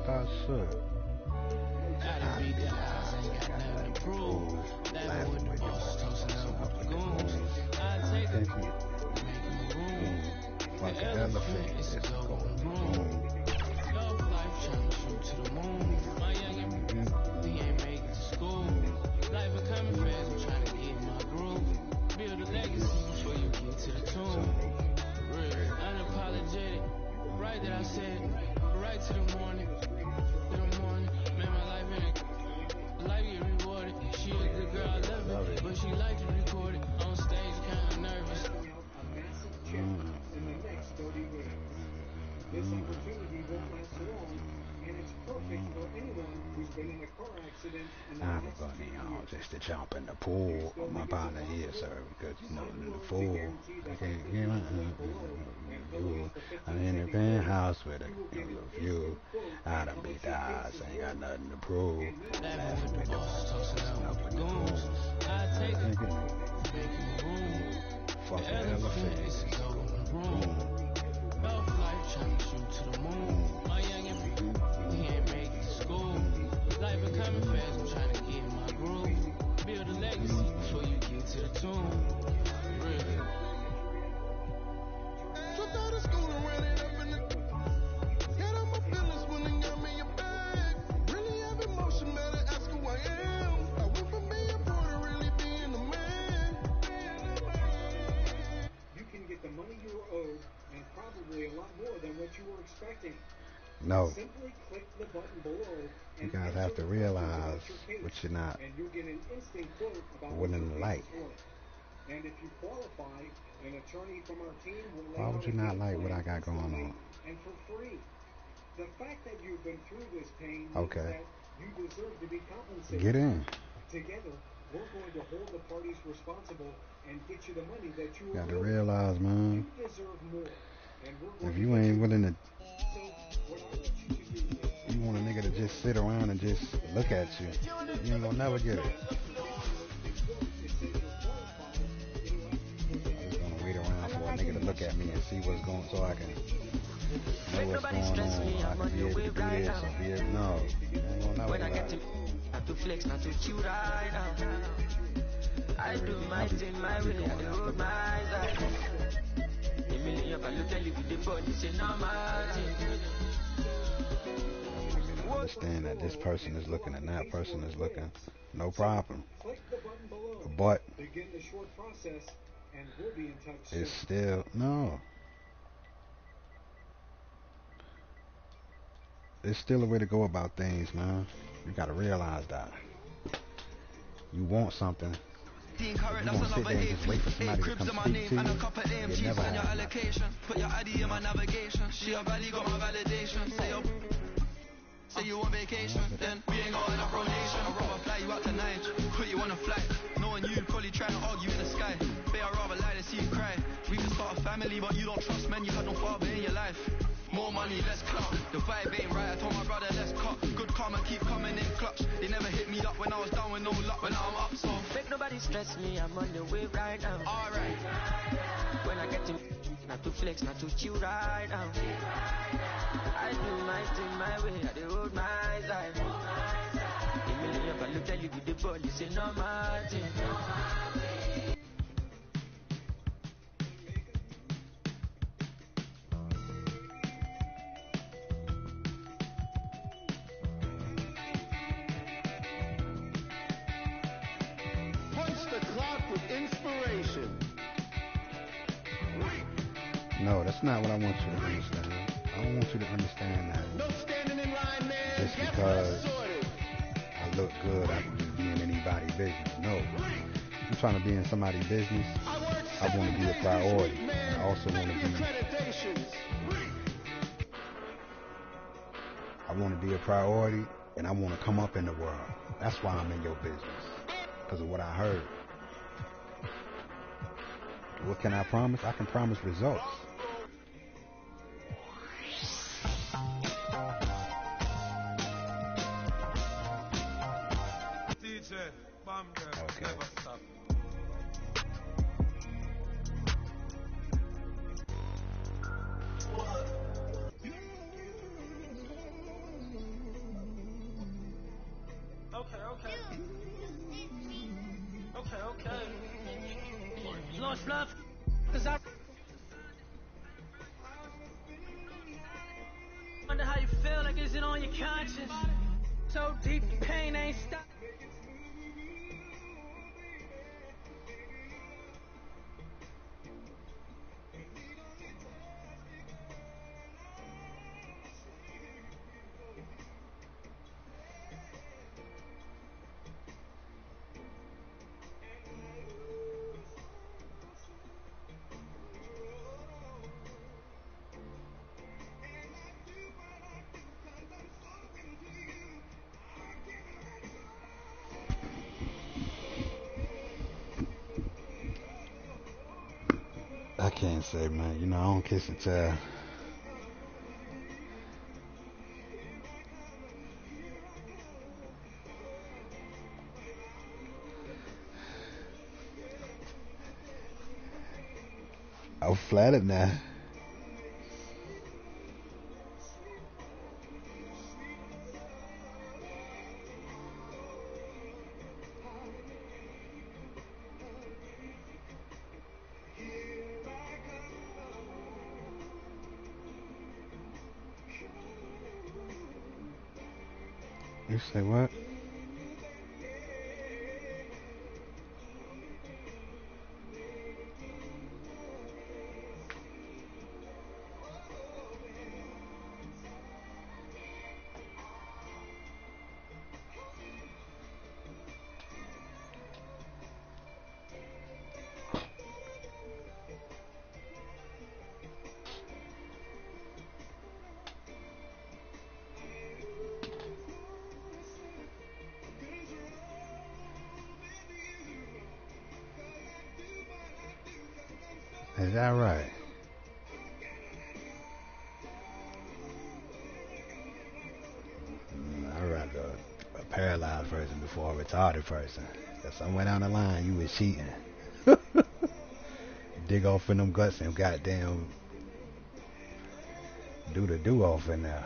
thought so. I'd be dies, ain't got nothing to prove. Laughing with the boss, toasting up with the goons. I take a making room. Like an elephant, it's a golden room. Love life, trying to shoot to the moon. My youngin', he ain't make it to school. Life a coming fast, I'm trying to get in my groove. Build a legacy before you get to the tomb. Real, unapologetic, right that I said, right to the morning. Man, my life ain't life get rewarded. She a good girl, I love it, but she like to record it. On stage, kinda nervous. A massive check in the next 30 weeks. This opportunity won't last long, and it's perfect for anyone who's been in a car accident in the last 2 years. Just to jump in the pool. My partner here, sir, because you know in the pool, I can't get I'm in a penthouse with a view. I done be dies, ain't got nothing to prove. Laughing with the boss, toasting up with the goons. I take it, making room. Fuck the elephant, it's a golden room. Love life, trying to shoot to the moon. My youngin', he ain't make it to school. Life a coming fast, I'm trying to get in my groove. Build a legacy before you get to the tomb. Really. Dropped out of school and ran it up in the. Got all my feelings when they got me a bag. Really have emotion, better ask who I am. I went from being poor to really being a man. You can get the money you were owed and probably a lot more than what you were expecting. No. Simply click the button below. You guys have to realize what you're not willing to like. And if you qualify, an attorney from our team will. Why would you not like what I got going on? And for free. The fact that you've been through this pain means that you deserve to be compensated. Get in. Together, we're going to hold the parties responsible and get you the money that you got to realize, man. You deserve more. And if you ain't willing to, you want a nigga to just sit around and just look at you, you ain't gonna never get it. I'm just gonna wait around for a nigga to look at me and see what's going, so I can know what's going on. I can be able to do this or be able, no. You ain't gonna never get it. Not to flex, not to chew right now. I do my thing my way, I hold my eyes. Understand that this person is looking and that person is looking, no problem. But it's still no. It's still a way to go about things, man. You gotta realize that. You want something. You won't sit there and just wait for somebody to come speak to you. It never happens. Put your ID in my navigation. She a valley got my validation. Say you on vacation, then we ain't got enough rotation. I'd rather fly you out tonight, put you on a flight. Knowing you probably trying to argue in the sky. But I'd rather lie than see you cry. We can start a family, but you don't trust men. You had no father in your life. More money, less clout. The vibe ain't right. I told my brother, let's cut. Good karma keep coming in clutch. They never hit me up when I was down with no luck. When I'm up, so make nobody stress me. I'm on the way right now. Alright. When I get to not to flex, not to chill right now. I do my thing my way. I do hold my side. A million if I look at you with the ball, you say no matter. No, that's not what I want you to understand. I don't want you to understand that just because I look good, I can just be in anybody's business. No. If you're trying to be in somebody's business, I want to be a priority. I also want to be a priority, and I want to come up in the world. That's why I'm in your business, because of what I heard. What can I promise? I can promise results. Okay. much fluff, cause I wonder how you feel, like is it on your conscience? So deep, the pain ain't stopped. I can't say, man. You know, I don't kiss and tell. I'm flattered now. You say what? Is that right? I'd rather a paralyzed person before a retarded person. Cause somewhere down the line you was cheating. Dig off in them guts and goddamn do the do-off in there.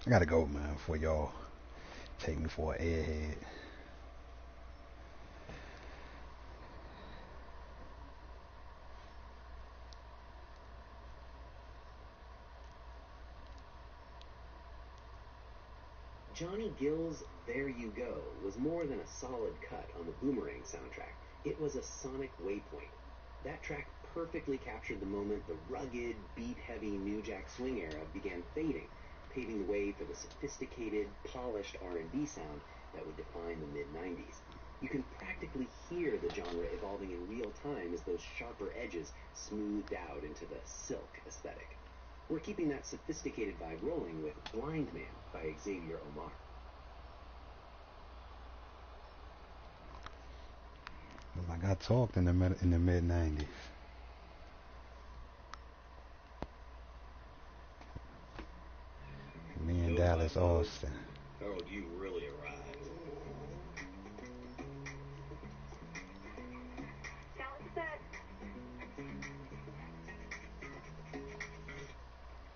I gotta go, man, before y'all take me for an airhead. Johnny Gill's There You Go was more than a solid cut on the Boomerang soundtrack. It was a sonic waypoint. That track perfectly captured the moment the rugged, beat-heavy New Jack Swing era began fading, paving the way for the sophisticated, polished R&B sound that would define the mid-90s. You can practically hear the genre evolving in real time as those sharper edges smoothed out into the silk aesthetic. We're keeping that sophisticated vibe rolling with Blind Man by Xavier Omar. Like I talked in the mid '90s. Me and Dallas Austin. Harold, you really arrived. Dallas said.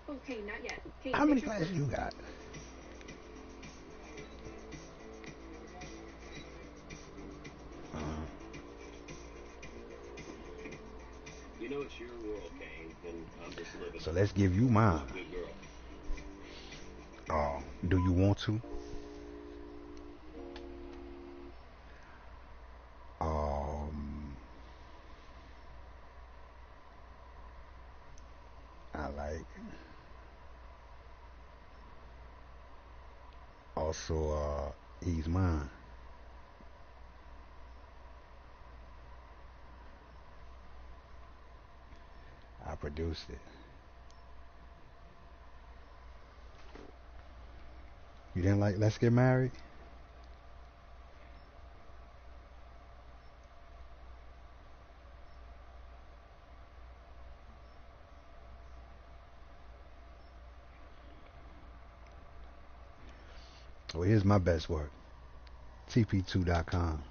Okay, not yet. Hey, How many classes you got? You know it's your world, Kane, and I'm just living. So let's give you mine. Good girl. Do you want to? I like. Also, He's Mine. I produced it. You didn't like Let's Get Married? Well, here's my best work. TP2.com.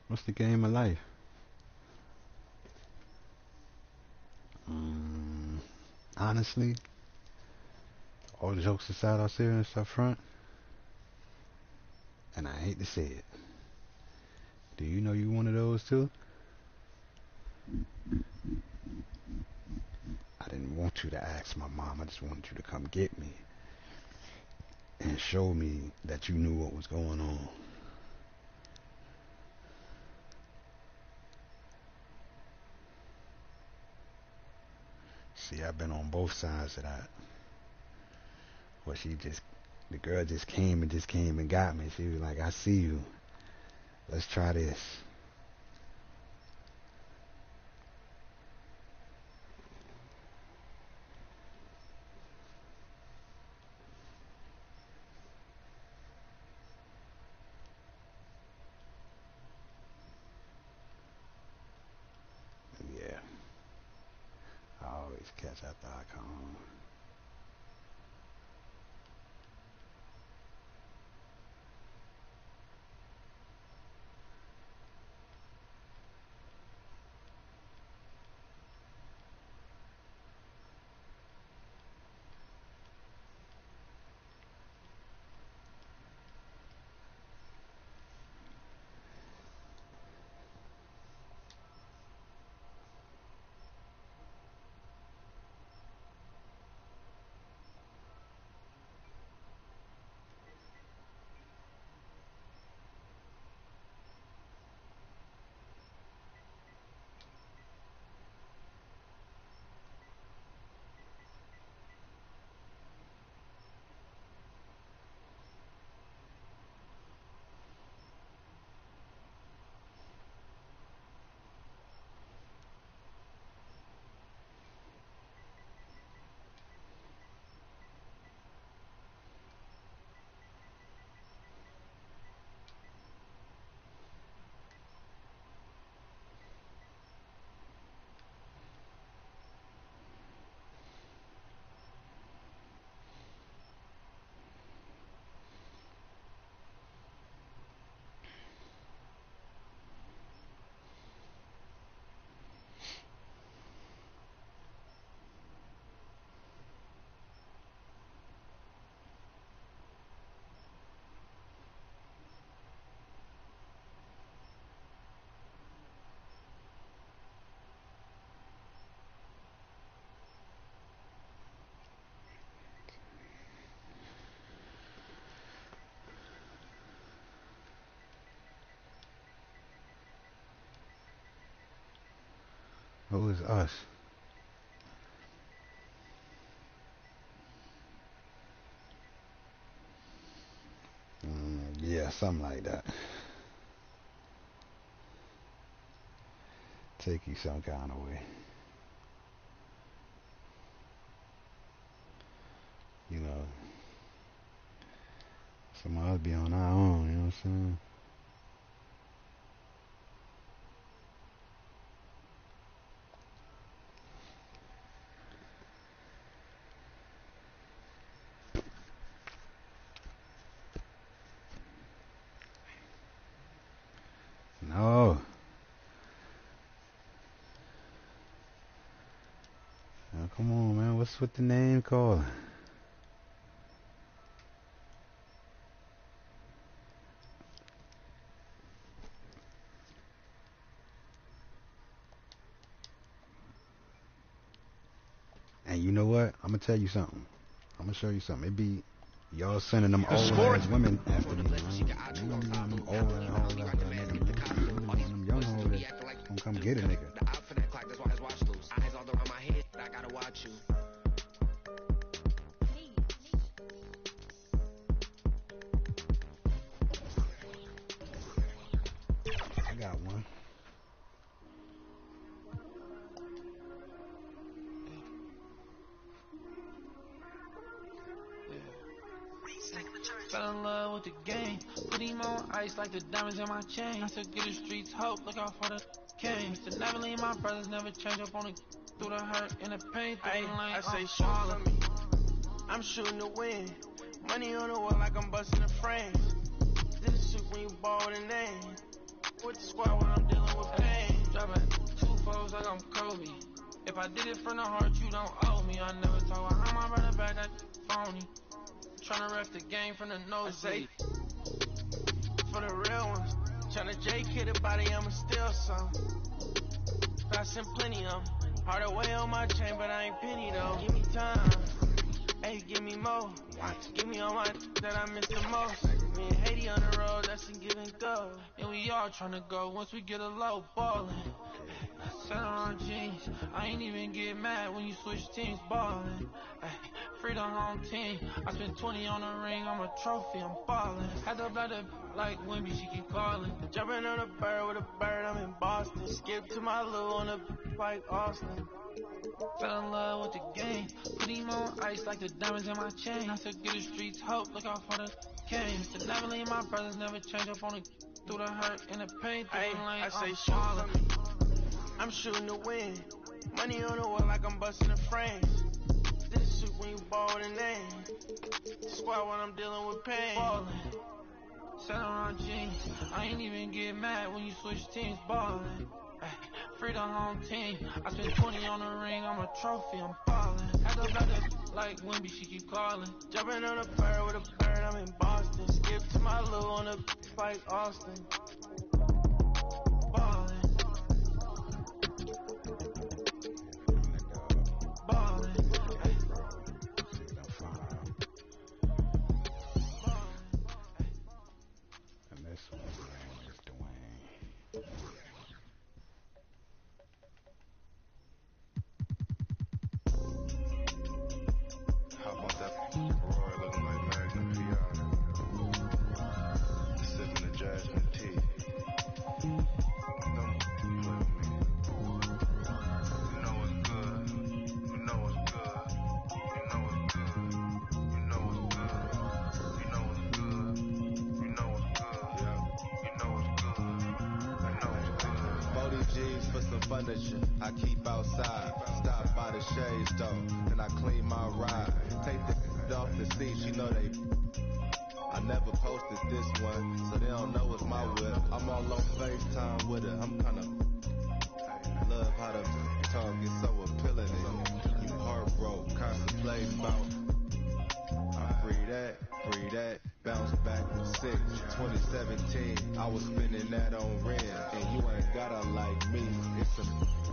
What's the game of life? Honestly, all jokes aside, all seriousness up front, and I hate to say it, do you know you one of those too? I didn't want you to ask my mom. I just wanted you to come get me and show me that you knew what was going on. See, I've been on both sides of that. Where the girl just came and got me. She was like, I see you. Let's try this. Yeah. I always catch after I come home. Who is us? Yeah, something like that. Take you some kind of way. You know, some of us be on our own, you know what I'm saying? What's with the name calling? And you know what? I'm gonna tell you something. I'm gonna show you something. It be y'all sending them old ass women after me. You know them old ass them young hoes that gonna come get a nigga. I got one. Fell in love with the game, put him on ice like the diamonds in my chain. I took get the streets hope, look out for the king. Used to never leave my brothers, never change up on the through the hurt and the pain. I say shoot for me, I'm shooting to win. Money on the wall like I'm busting the frames. This shit when you ball the name. With the squad when I'm dealing with pain. Dropping 2 foes like I'm Kobe. If I did it from the heart, you don't owe me. I never talk behind my brother back, that phony. Tryna ref the game from the nosebleed. For the real ones, tryna J kid a body, I'ma steal some. Passing plenty of them. Hard away on my chain, but I ain't penny though. Give me time, hey, give me more. Give me all my that I miss the most. Me and Haiti on the road, that's a give and go. And we all tryna go once we get a low ballin'. Set on jeans, I ain't even get mad when you switch teams ballin'. Free the home team, I spent 20 on the ring, I'm a trophy, I'm ballin'. Had to blood up like Wimby, she keep callin'. Jumping on a bird with a bird, I'm in Boston. Skip to my loo on a like Austin. Fell in love with the game, put him on ice like the diamonds in my chain. I took get the streets hope, look out for the king. Used to never leave my brothers, never change up on the through the hurt and the pain. I say shoot for me, I'm shooting to win. Money on the wall like I'm busting the frames. This shit when you ball the name. Squad when I'm dealing with pain. Ballin'. Set on jeans, I ain't even get mad when you switch teams ballin'. Free the home team, I spent 20 on the ring, I'm a trophy, I'm ballin'. Had to blood up like Wimby, she keep callin'. Jumping on a bird with a bird, I'm in Boston. Skip to my loo on a like Austin. Ballin'. I keep outside, stop by the shade store, then I clean my ride. Take the off the seat, she know they. I never posted this one, so they don't know it's my whip. I'm all on FaceTime with her, I'm kinda love how the talk is so appealing. And you heartbroken, contemplating about. I free that, bounce back with 6. 2017, I was spending that on rent, and you ain't gotta like me. It's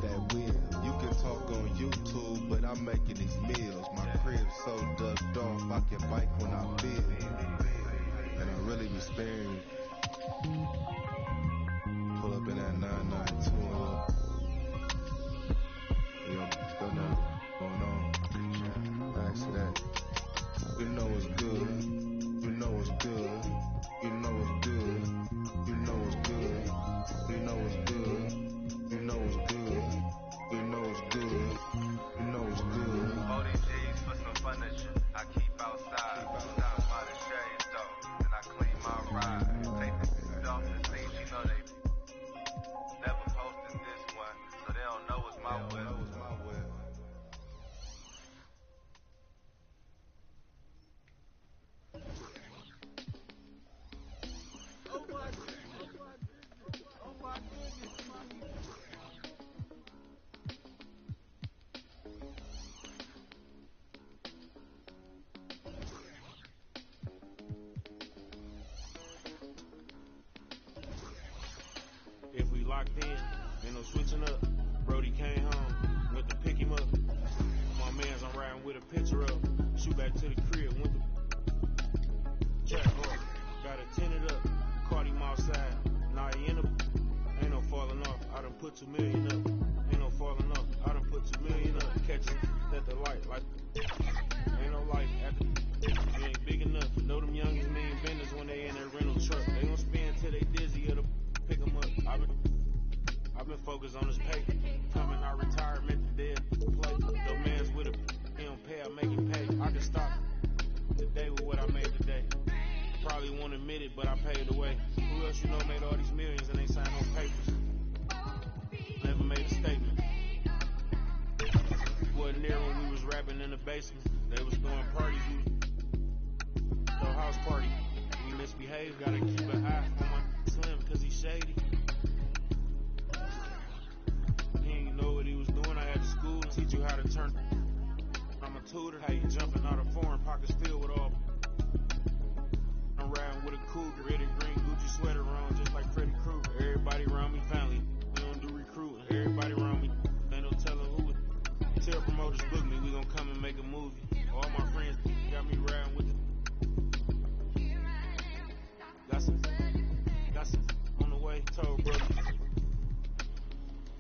that weird. You can talk on YouTube, but I'm making these meals. My crib's so ducked off, I can bike when I feel. And I really be sparing. Pull up in that 992 and yo, still nothing going on. Thanks to that. You know it's good. You know it's good. You know it's good. You know it's good. You know it's good. You know it's good. You know it's good. You know it's good. 40 G's for some furniture. I keep outside. Stop by the shade store. Then I clean my ride. in. Ain't no switching up. Brody came home, went to pick him up. My mans, I'm riding with a picture of. Shoot back to the crib, went to track off. Got it tinted up, caught him outside. Now he in a. Ain't no falling off, I done put 2 million up. Ain't no falling off, I done put 2 million up. Catch it at the light, like ain't no light at the. You ain't big enough. Know them youngins mean business when they in their rental truck. They gon' spin till they dizzy or to pick them up. I've been focused on this paper. Coming out retirement, dead play. Though man's with a he don't pay, I make him pay. I can stop the day with what I made today. Probably won't admit it, but I paid the way. Who else you know made all these millions and ain't signed no papers? Never made a statement. Wasn't there when we was rapping in the basement. They was throwing parties, throw house party. We misbehaved, gotta keep an eye on my slim, cause he shady. He ain't know what he was doing. I had to school to teach you how to turn. I'm a tutor, how you jumping out of foreign pockets filled with all. I'm riding with a cougar, red and green Gucci sweater on, just like Freddy Krueger. Everybody around me family, we don't do recruiting. Everybody around me, ain't no telling who it. Tell promoters book me, we gon' come and make a movie. All my friends got me riding with the. Got some on the way, told brother.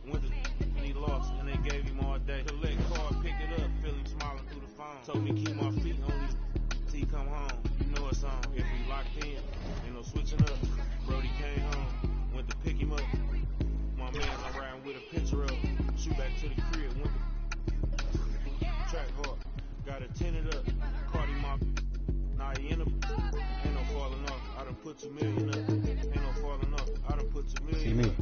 Went to and he lost, and they gave him all day. Collect card, pick it up, feel him smiling through the phone. Told me keep my feet on these till he come home. You know it's on. If we locked in, ain't no switching up. Brody came home, went to pick him up. My man, I'm riding with a picture of. Shoot back to the crib, went to track hard. Got it tinted up, caught him off. Now he in a. Ain't no falling off. I done put 2 million up. Ain't no falling off. I done put 2 million. See me?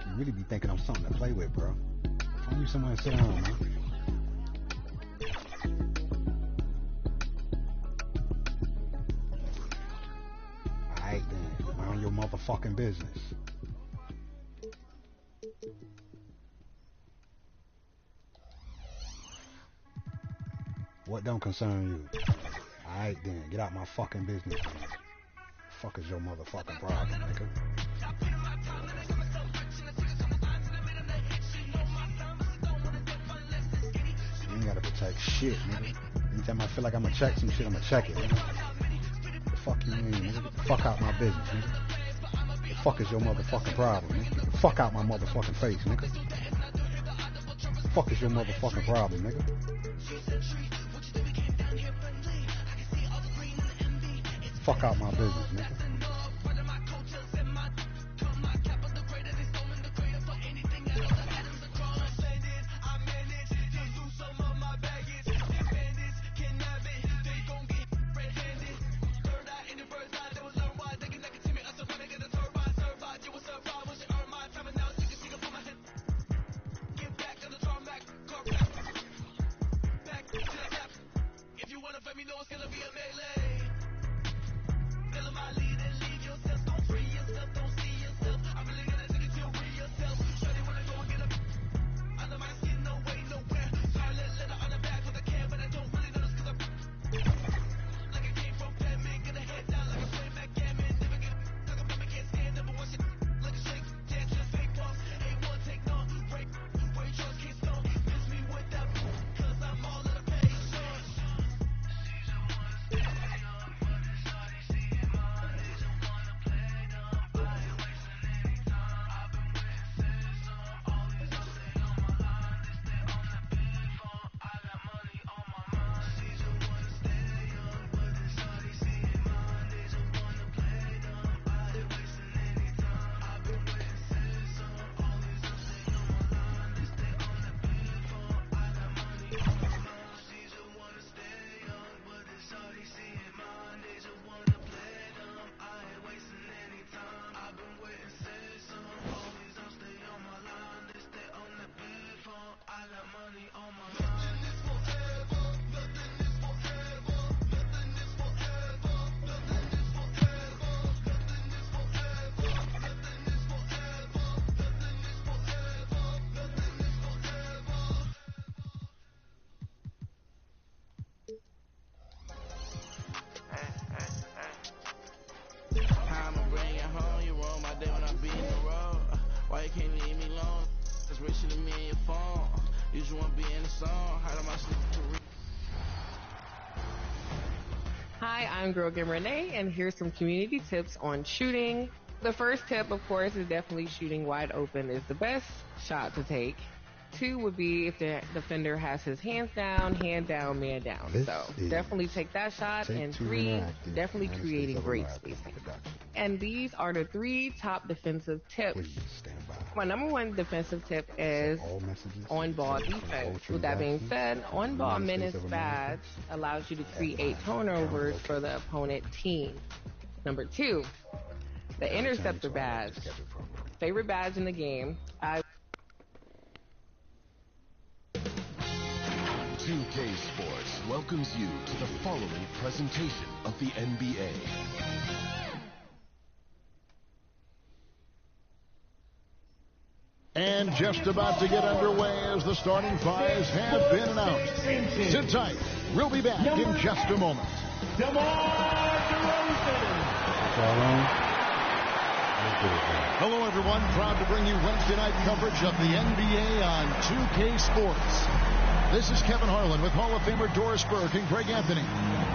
You really be thinking I'm something to play with, bro. Find you somewhere to sit down, man. Alright then, mind your motherfucking business. What don't concern you? Alright then, get out my fucking business, man. Fuck is your motherfucking problem, nigga? You ain't gotta protect shit, nigga. Anytime I feel like I'ma check some shit, I'ma check it, nigga. The fuck you mean, nigga? Get the fuck out my business, nigga. The fuck is your motherfucking problem, nigga? Get the fuck out my motherfucking face, nigga. The fuck is your motherfucking problem, nigga? Fuck out my business, nigga. If you wanna fight me, know it's gonna be a melee. Feeling my lead Why you can't leave me alone? That's richer than me and your phone. You just want to be in the song. How do my sleep career? Hi, I'm Girl Game Renee, and here's some community tips on shooting. The first tip, of course, is definitely shooting wide open is the best shot to take. 2 would be if the defender has his hands down, hand down, man down. So definitely take that shot. And 3, definitely creating great spacing. And these are the 3 top defensive tips. My number 1 defensive tip is on-ball defense. With that being said, on-ball menace badge allows you to create turnovers for the opponent team. Number 2, the interceptor badge. Favorite badge in the game. 2K Sports welcomes you to the following presentation of the NBA. And just about to get underway as the starting fives have been announced. Sit tight. We'll be back in just a moment. Hello, everyone. Proud to bring you Wednesday night coverage of the NBA on 2K Sports. This is Kevin Harlan with Hall of Famer Doris Burke and Greg Anthony,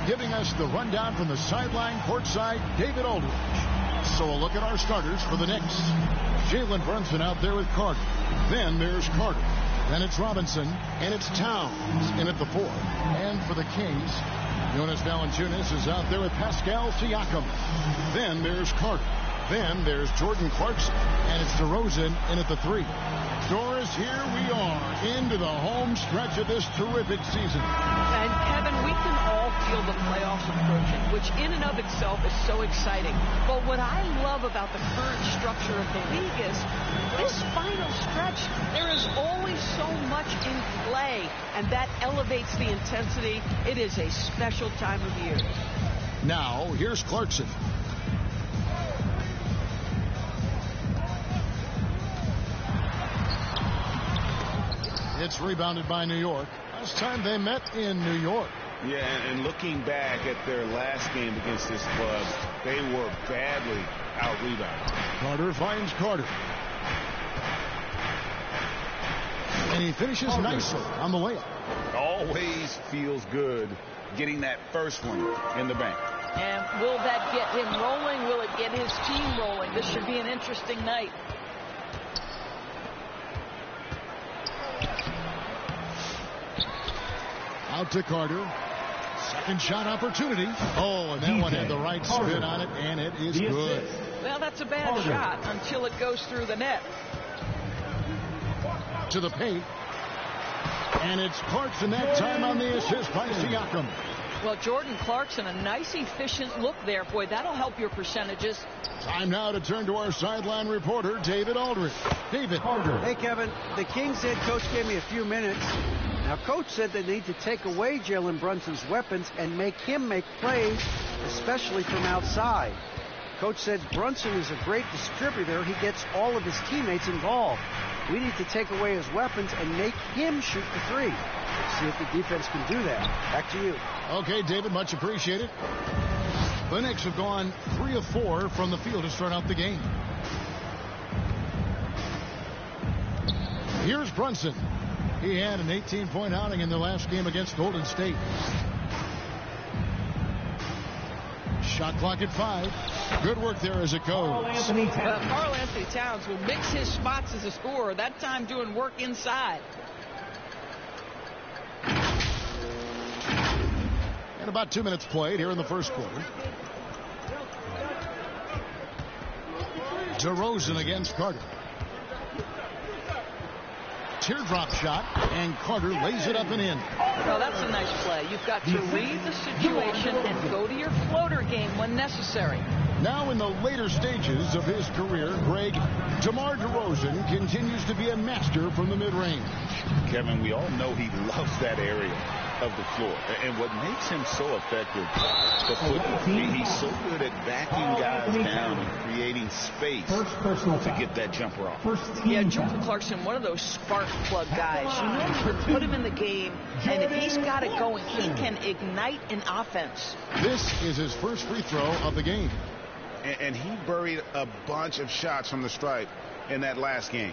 giving us the rundown from the sideline courtside, David Aldridge. So a look at our starters for the Knicks. Jalen Brunson out there with Carter. Then there's Carter. Then it's Robinson, and it's Towns in at the 4. And for the Kings, Jonas Valanciunas is out there with Pascal Siakam. Then there's Carter. Then there's Jordan Clarkson, and it's DeRozan in at the 3. Doris, here we are into the home stretch of this terrific season. And Kevin, we can all feel the playoffs approaching, which in and of itself is so exciting. But what I love about the current structure of the league is this final stretch, there is always so much in play, and that elevates the intensity. It is a special time of year. Now, here's Clarkson. It's rebounded by New York. Last time they met in New York. Yeah, and looking back at their last game against this club, they were badly out-rebounded. Carter finds Carter. And he finishes nicely on the layup. Always feels good getting that first one in the bank. And will that get him rolling? Will it get his team rolling? This should be an interesting night. Out to Carter. Second shot opportunity. Oh, and that one had the right spin on it, and it is good. Well, that's a bad shot until it goes through the net. To the paint. And it's Clarkson that time on the assist by Siakam. Well, Jordan Clarkson, a nice, efficient look there. Boy, that'll help your percentages. Time now to turn to our sideline reporter, David Aldridge. David. Hey, Kevin. The Kings head coach gave me a few minutes. Now, Coach said they need to take away Jalen Brunson's weapons and make him make plays, especially from outside. Coach said Brunson is a great distributor. He gets all of his teammates involved. We need to take away his weapons and make him shoot the 3. See if the defense can do that. Back to you. Okay, David, much appreciated. The Knicks have gone 3 of 4 from the field to start out the game. Here's Brunson. He had an 18-point outing in the last game against Golden State. Shot clock at 5. Good work there as it goes. Karl Anthony Towns will mix his spots as a scorer, that time doing work inside. And about 2 minutes played here in the first quarter. DeRozan against Carter. Teardrop shot, and Carter lays it up and in. Well, that's a nice play. You've got to read the situation and go to your floater game when necessary. Now in the later stages of his career, Greg, DeMar DeRozan continues to be a master from the mid-range. Kevin, we all know he loves that area of the floor. And what makes him so effective, the footwork. He's so good at backing guys down and creating space to get that jumper off. Yeah, Jordan Clarkson, one of those spark plug guys. You know, you could put him in the game, and if he's got it going, he can ignite an offense. This is his first free throw of the game. and he buried a bunch of shots from the stripe in that last game.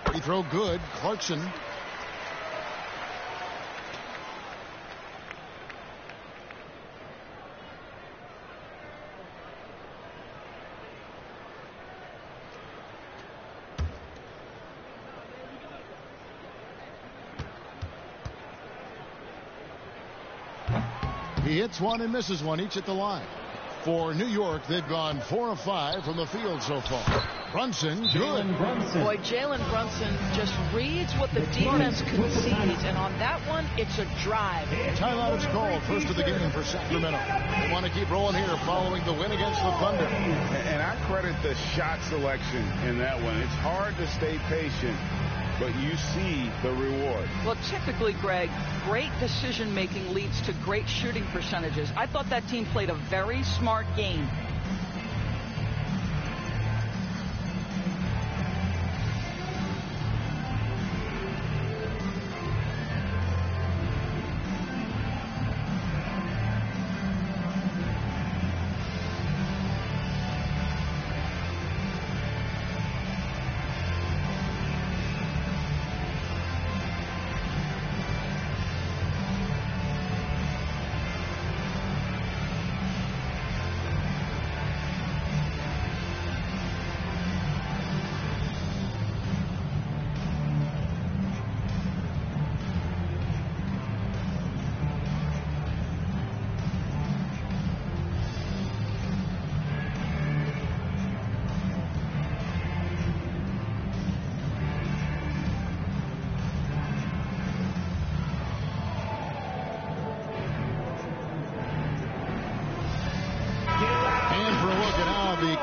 Free throw good. Clarkson. He hits one and misses one, each at the line. For New York, they've gone 4 of 5 from the field so far. Brunson, good. Boy, Jalen Brunson just reads what the defense concedes, and on that one, it's a drive. Timeout is called, first of the game for Sacramento. They want to keep rolling here following the win against the Thunder. And I credit the shot selection in that one. It's hard to stay patient, but you see the reward. Well, typically, Greg, great decision-making leads to great shooting percentages. I thought that team played a very smart game.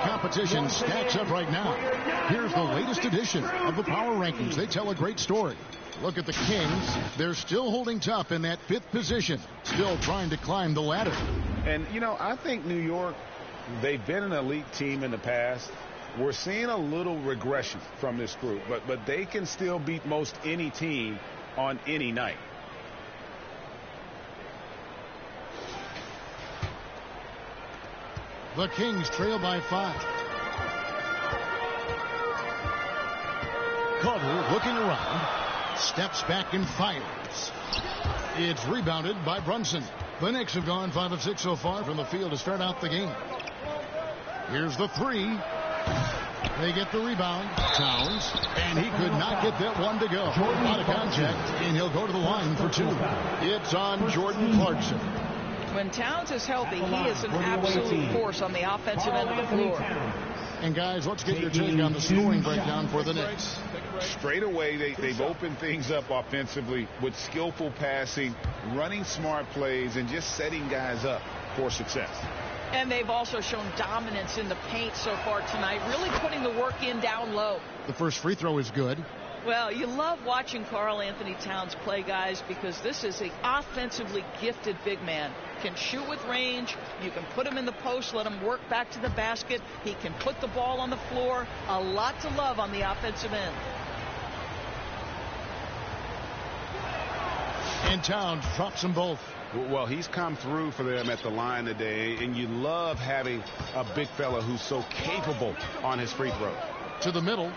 Competition stacks up right now. Here's the latest edition of the Power Rankings. They tell a great story. Look at the Kings. They're still holding tough in that 5th position, still trying to climb the ladder. And, you know, I think New York, they've been an elite team in the past. We're seeing a little regression from this group, but they can still beat most any team on any night. The Kings trail by 5. Carter looking around, steps back and fires. It's rebounded by Brunson. The Knicks have gone 5 of 6 so far from the field to start out the game. Here's the 3. They get the rebound. Towns, and he could not get that one to go. Out of contact, and he'll go to the line for 2. It's on Jordan Clarkson. When Towns is healthy, he is an absolute force on the offensive end of the floor. And guys, let's get your take on the scoring breakdown for the Knicks. Straight away, they've opened things up offensively with skillful passing, running smart plays, and just setting guys up for success. And they've also shown dominance in the paint so far tonight, really putting the work in down low. The first free throw is good. Well, you love watching Karl Anthony Towns play, guys, because this is an offensively gifted big man. Can shoot with range. You can put him in the post, let him work back to the basket. He can put the ball on the floor. A lot to love on the offensive end. And Towns drops them both. Well, he's come through for them at the line today, and you love having a big fella who's so capable on his free throw. To the middle.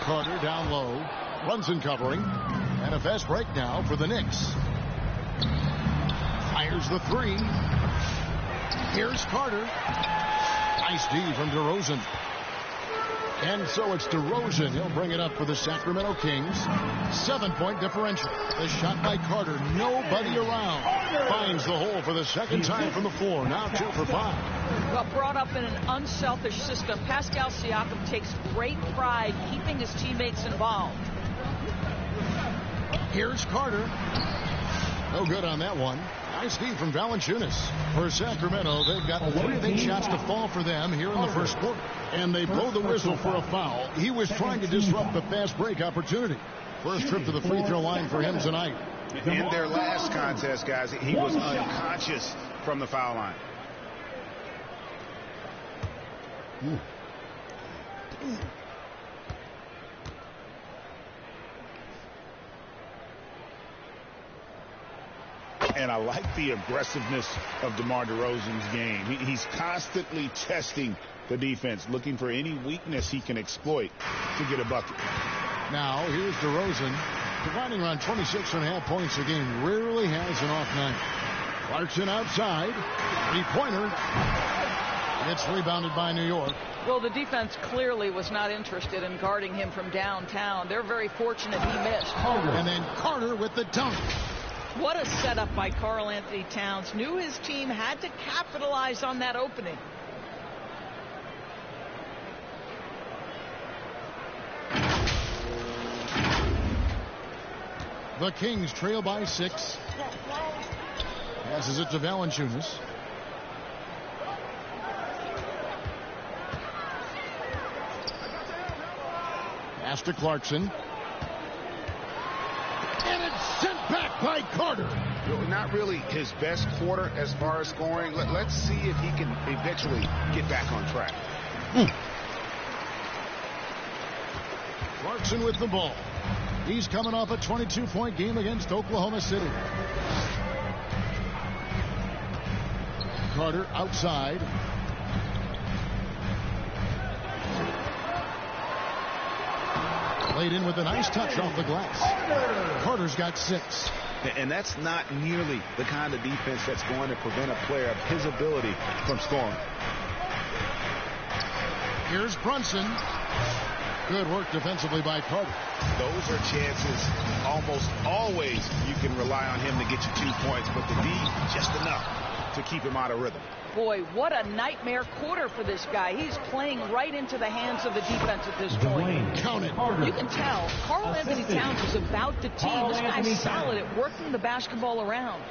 Carter down low. Brunson covering. And a fast break now for the Knicks. Fires the 3. Here's Carter. Nice D from DeRozan. And so it's DeRozan. He'll bring it up for the Sacramento Kings. 7-point differential. The shot by Carter. Nobody around. Finds the hole for the second time from the floor. Now 2 for 5. Well, brought up in an unselfish system, Pascal Siakam takes great pride keeping his teammates involved. Here's Carter. No good on that one. Nice D from Valanciunas. For Sacramento, they've got 3 shots to fall for them here in the first quarter. And they blow the whistle for a foul. He was trying to disrupt the fast break opportunity. First trip to the free throw line for him tonight. In their last contest, guys, he was unconscious from the foul line. And I like the aggressiveness of DeMar DeRozan's game. He's constantly testing the defense, looking for any weakness he can exploit to get a bucket. Now, here's DeRozan, providing around 26.5 points a game. Rarely has an off night. Clarkson outside. Three-pointer. It's rebounded by New York. Well, the defense clearly was not interested in guarding him from downtown. They're very fortunate he missed. And then Carter with the dunk. What a setup by Karl Anthony Towns. Knew his team had to capitalize on that opening. The Kings trail by 6. Passes it to Valanciunas. Pass to Clarkson. And it's sent back by Carter. Not really his best quarter as far as scoring. Let's see if he can eventually get back on track. Clarkson with the ball. He's coming off a 22-point game against Oklahoma City. Carter outside. Played in with a nice touch off the glass. Carter's got 6. And that's not nearly the kind of defense that's going to prevent a player of his ability from scoring. Here's Brunson. Good work defensively by Carter. Those are chances almost always you can rely on him to get you 2 points, but the D just enough to keep him out of rhythm. Boy, what a nightmare quarter for this guy. He's playing right into the hands of the defense at this point. Count it. You can tell Karl Anthony Towns is about the team. This guy's solid at working the basketball around.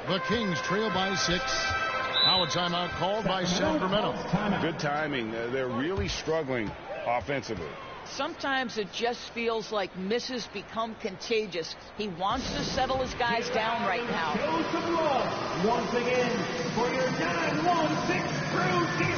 The Kings trail by 6. Now a timeout called by Sacramento. Good timing. They're really struggling offensively. Sometimes it just feels like misses become contagious. He wants to settle his guys down right now. Show some love once again for your 916 crew team.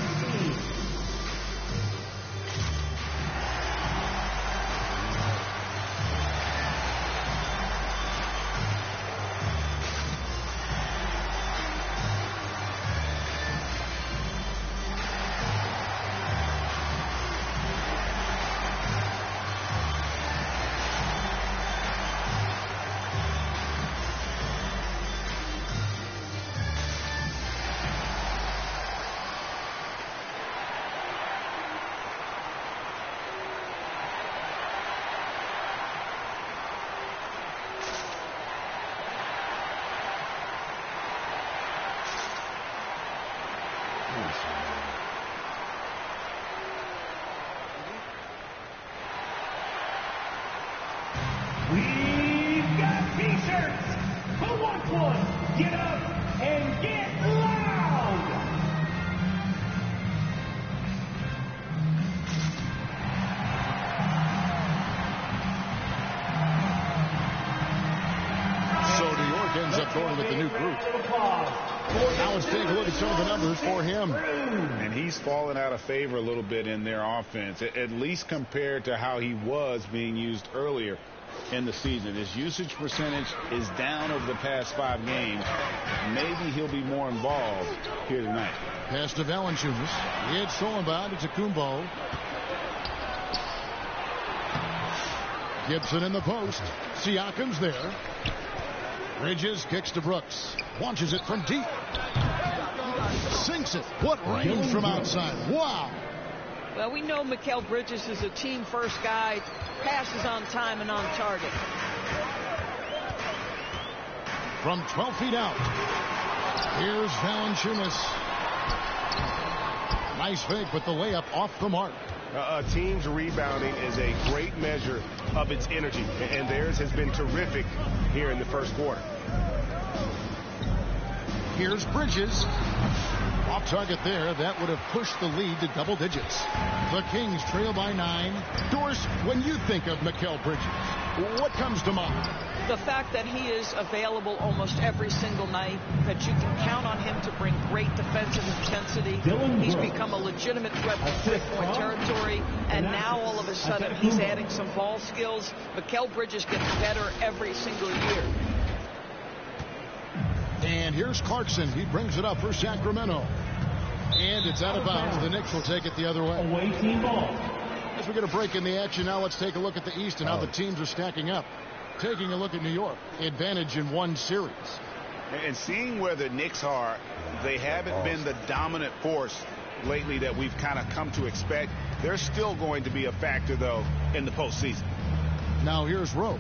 We've got t-shirts. Who wants one? Get up and get loud. So New York ends up going with the new group. Now let's take a look at some of the numbers for him. And he's fallen out of favor a little bit in their offense, at least compared to how he was being used earlier in the season. His usage percentage is down over the past 5 games. Maybe he'll be more involved here tonight. Pass to Valanciunas. It's stolen by Kumbo. Gibson in the post. Siakam's there. Bridges kicks to Brooks. Launches it from deep. Sinks it. What range from outside. Wow. Well, we know Mikal Bridges is a team-first guy. Passes on time and on target. From 12 feet out. Here's Valanciunas. Nice fake, but the layup off the mark. A team's rebounding is a great measure of its energy, and theirs has been terrific here in the first quarter. Here's Bridges. Off target there. That would have pushed the lead to double digits. The Kings trail by 9. Doris, when you think of Mikal Bridges, what comes to mind? The fact that he is available almost every single night, that you can count on him to bring great defensive intensity. He's become a legitimate threat to three-point territory, and now all of a sudden he's adding some ball skills. Mikal Bridges gets better every single year. And here's Clarkson. He brings it up for Sacramento. And it's out of bounds. The Knicks will take it the other way. Away team ball. As we get a break in the action now, let's take a look at the East and how the teams are stacking up. Taking a look at New York. Advantage in one series. And seeing where the Knicks are, they haven't been the dominant force lately that we've kind of come to expect. They're still going to be a factor, though, in the postseason. Now here's Rose.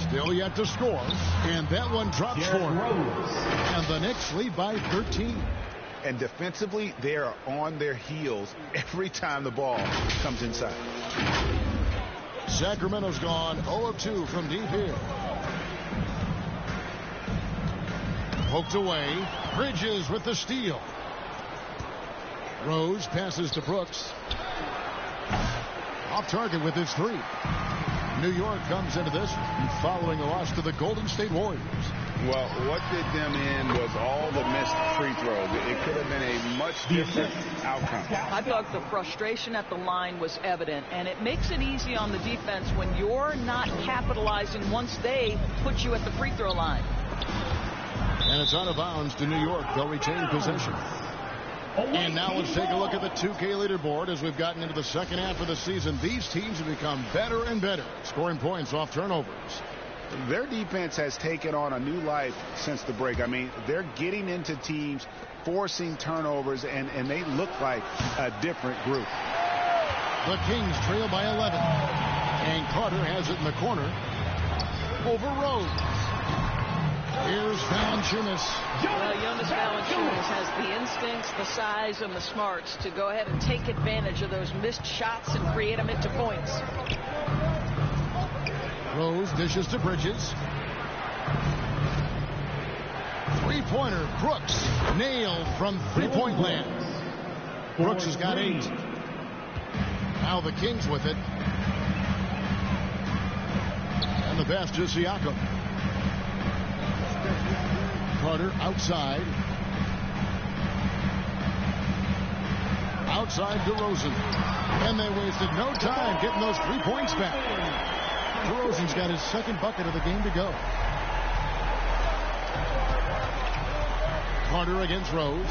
Still yet to score. And that one drops for him. And the Knicks lead by 13. And defensively, they are on their heels every time the ball comes inside. Sacramento's gone 0 of 2 from deep here. Poked away. Bridges with the steal. Rose passes to Brooks. Off target with his 3. New York comes into this following a loss to the Golden State Warriors. Well, what did them in was all the missed free throws. It could have been a much different outcome. I thought the frustration at the line was evident, and it makes it easy on the defense when you're not capitalizing once they put you at the free throw line. And it's out of bounds to New York. They'll retain possession. And now let's take a look at the 2K leaderboard as we've gotten into the second half of the season. These teams have become better and better, scoring points off turnovers. Their defense has taken on a new life since the break. I mean, they're getting into teams, forcing turnovers, and they look like a different group. The Kings trail by 11. And Carter has it in the corner. Over Rose. Here's Valanciunas. Well, Jonas Valanciunas has the instincts, the size, and the smarts to go ahead and take advantage of those missed shots and create them into points. Rose dishes to Bridges. Three-pointer. Brooks nailed from three-point land. Brooks has got 8. Now the Kings with it. And the pass to Siakam. Carter outside. Outside DeRozan. And they wasted no time getting those 3 points back. DeRozan's got his second bucket of the game to go. Carter against Rose.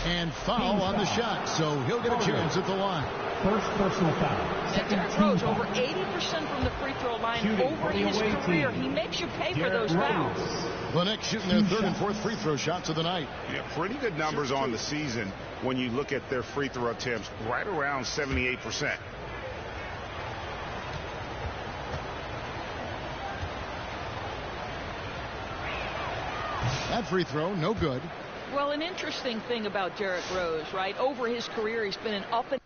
And foul on the shot, so he'll get a chance at the line. First personal foul. And Derrick Rose, over 80% from the free throw line over his career. He makes you pay for those fouls. The Knicks shooting their third and fourth free throw shots of the night. Yeah, pretty good numbers on the season when you look at their free throw attempts, right around 78%. That free throw, no good. Well, an interesting thing about Derrick Rose, right? Over his career, he's been an up and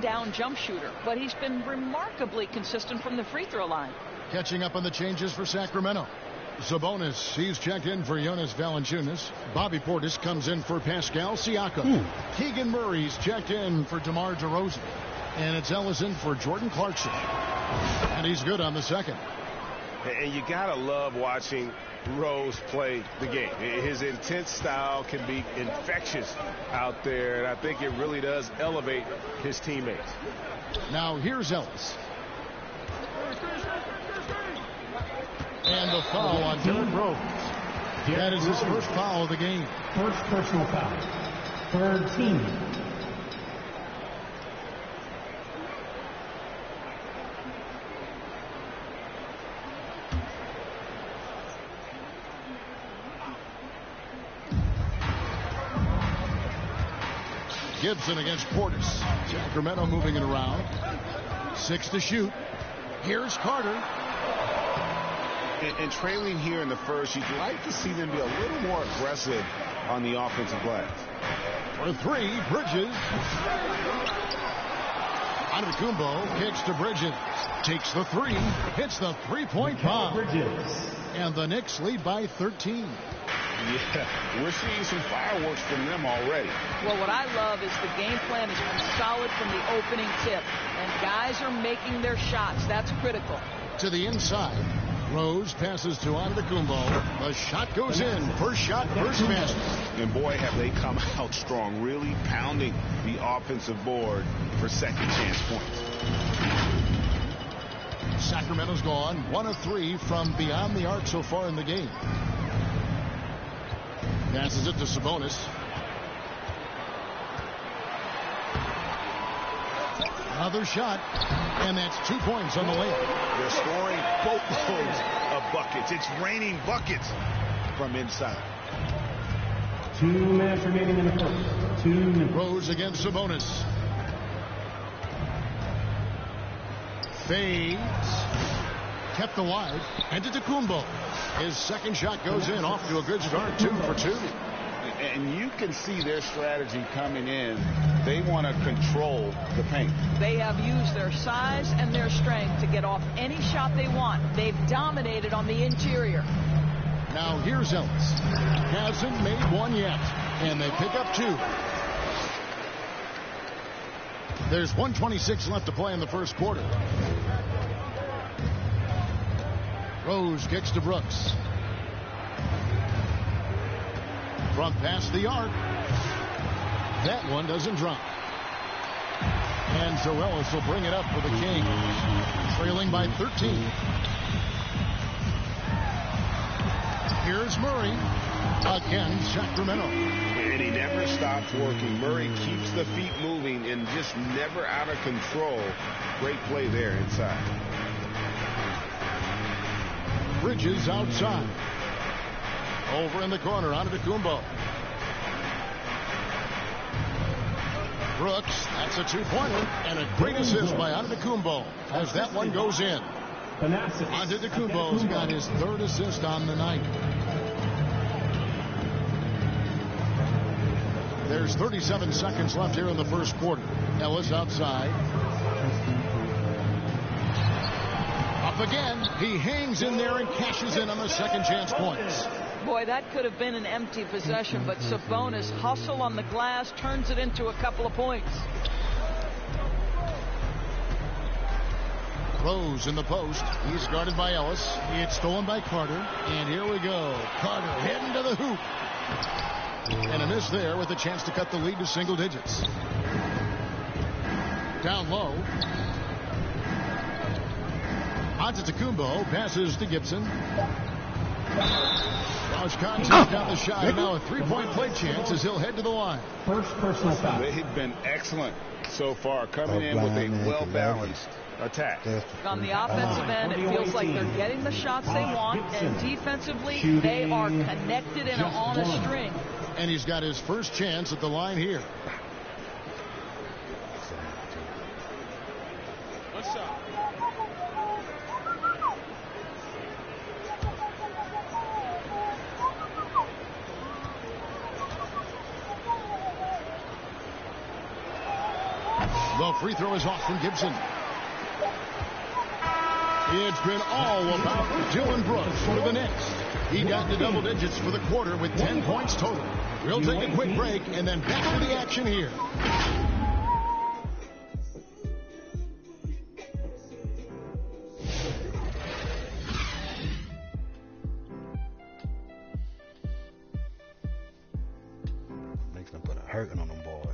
down jump shooter, but he's been remarkably consistent from the free throw line. Catching up on the changes for Sacramento. Sabonis, he's checked in for Jonas Valanciunas. Bobby Portis comes in for Pascal Siakam. Keegan Murray's checked in for DeMar DeRozan. And it's Ellison for Jordan Clarkson. And he's good on the second. And you got to love watching Rose play the game. His intense style can be infectious out there, and I think it really does elevate his teammates. Now here's Ellis. And the foul on Derrick Rose. That is his first foul of the game. First personal foul. Third team. Gibson against Portis. Sacramento moving it around. 6 to shoot. Here's Carter. And trailing here in the first, you'd like to see them be a little more aggressive on the offensive glass. For 3, Bridges. Antetokounmpo kicks to Bridges. Takes the 3. Hits the three-point bomb. And the Knicks lead by 13. Yeah, we're seeing some fireworks from them already. Well, what I love is the game plan has been solid from the opening tip. And guys are making their shots. That's critical. To the inside. Rose passes to Antetokounmpo. The shot goes in. First shot, first basket. And boy, have they come out strong, really pounding the offensive board for second chance points. Sacramento's gone 1 of 3 from beyond the arc so far in the game. Passes it to Sabonis. Another shot, and that's 2 points on the way. They're scoring boatloads of buckets. It's raining buckets from inside. 2 minutes remaining in the first. 2 minutes. Rose against Sabonis. Fades. Kept alive. Antetokounmpo. His second shot goes in, off to a good start. 2 for 2. And you can see their strategy coming in. They want to control the paint. They have used their size and their strength to get off any shot they want. They've dominated on the interior. Now here's Ellis. Hasn't made one yet. And they pick up 2. There's 1:26 left to play in the first quarter. Rose kicks to Brooks. Front past the arc. That one doesn't drop. And so Ellis will bring it up for the Kings. Trailing by 13. Here's Murray. Again, Sacramento. And he never stops working. Murray keeps the feet moving and just never out of control. Great play there inside. Bridges outside. Over in the corner, Antetokounmpo. Brooks, that's a 2-pointer, and a great assist by Antetokounmpo as that one goes in. Antetokounmpo's got his 3rd assist on the night. There's 37 seconds left here in the first quarter. Ellis outside. Up again. He hangs in there and cashes in on the second chance points. Boy, that could have been an empty possession, but Sabonis hustle on the glass, turns it into a couple of points. Rose in the post. He's guarded by Ellis. It's stolen by Carter. And here we go. Carter heading to the hoop. And a miss there with a chance to cut the lead to single digits. Down low. Antetokounmpo passes to Gibson. Cross contact down the shot. And now a 3-point play chance as he'll head to the line. First personal foul. They've been excellent so far, coming in with a well-balanced attack. On the offensive end, it feels like they're getting the shots they want, and defensively, they are connected and on a string. And he's got his first chance at the line here. What's up? The free throw is off from Gibson. It's been all about Dillon Brooks for the Knicks. He got to double digits for the quarter with 10 points total. We'll take a quick break and then back to the action here. Makes them put a hurting on them boys.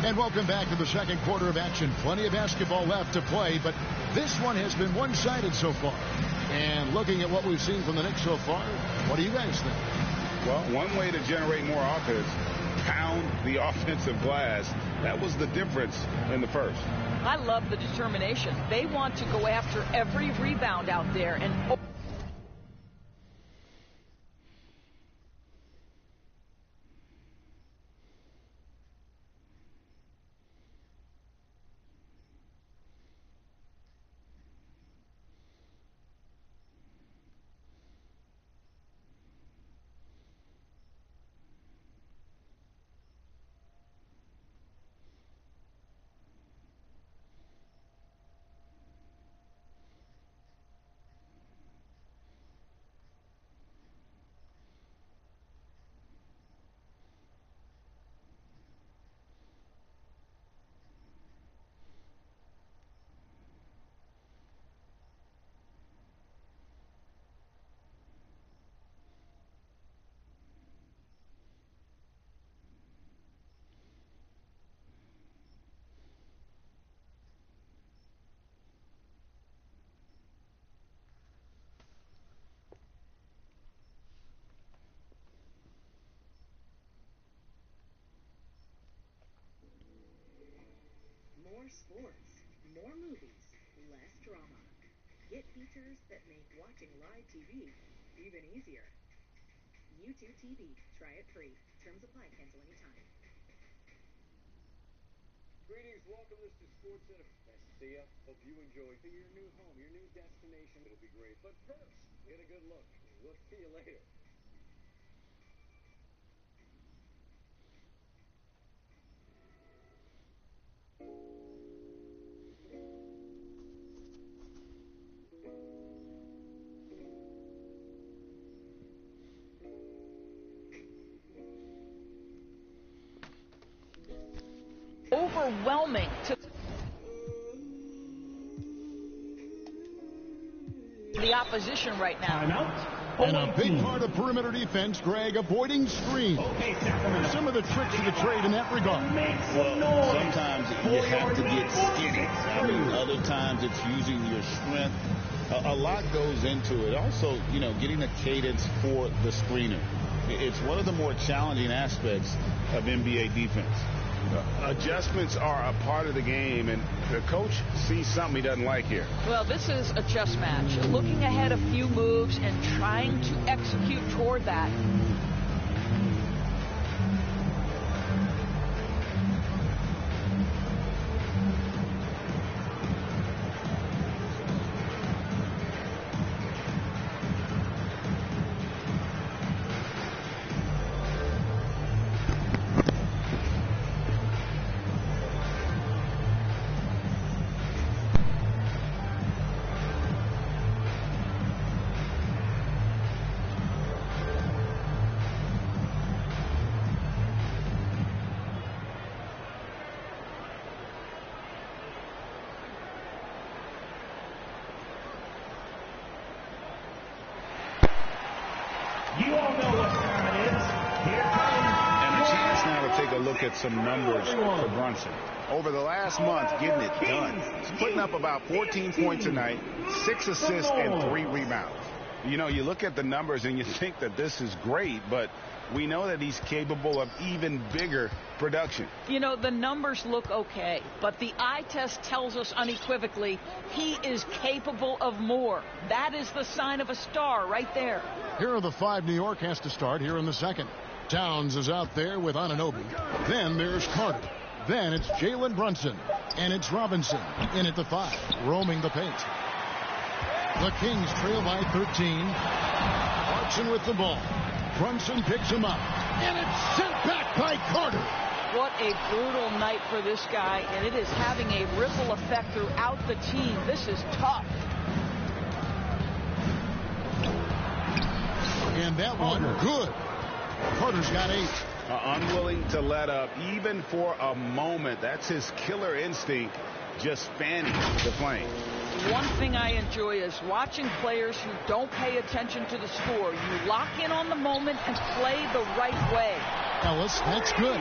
And welcome back to the second quarter of action. Plenty of basketball left to play, but this one has been one-sided so far. And looking at what we've seen from the Knicks so far, what do you guys think? Well, one way to generate more offense, pound the offensive glass. That was the difference in the first. I love the determination. They want to go after every rebound out there. And More sports, more movies, less drama. Get features that make watching live TV even easier. YouTube TV. Try it free. Terms apply. Cancel anytime. Greetings. Welcome. This is Sports Center. Nice to see you. Hope you enjoy your new home, your new destination. It'll be great. But first, get a good look. We'll see you later. overwhelming to the opposition right now. And a big part of perimeter defense, Greg, avoiding screens. Some of the tricks of the trade in that regard. Well, sometimes you have to get skinny. I mean, other times it's using your strength. A lot goes into it. Also, you know, getting a cadence for the screener. It's one of the more challenging aspects of NBA defense. Adjustments are a part of the game, and the coach sees something he doesn't like here. Well, this is a chess match. Looking ahead a few moves and trying to execute toward that. At some numbers for Brunson. Over the last month, getting it done. He's putting up about 14 points a night, 6 assists, and 3 rebounds. You know, you look at the numbers and you think that this is great, but we know that he's capable of even bigger production. You know, the numbers look okay, but the eye test tells us unequivocally he is capable of more. That is the sign of a star right there. Here are the 5 New York has to start here in the second. Towns is out there with Anunoby. Then there's Carter. Then it's Jalen Brunson. And it's Robinson in at the 5, roaming the paint. The Kings trail by 13. Clarkson with the ball. Brunson picks him up. And it's sent back by Carter. What a brutal night for this guy, and it is having a ripple effect throughout the team. This is tough. And that one, good. Carter's got 8. Unwilling to let up, even for a moment. That's his killer instinct, just fanning the flame. One thing I enjoy is watching players who don't pay attention to the score. You lock in on the moment and play the right way. Ellis, that's good.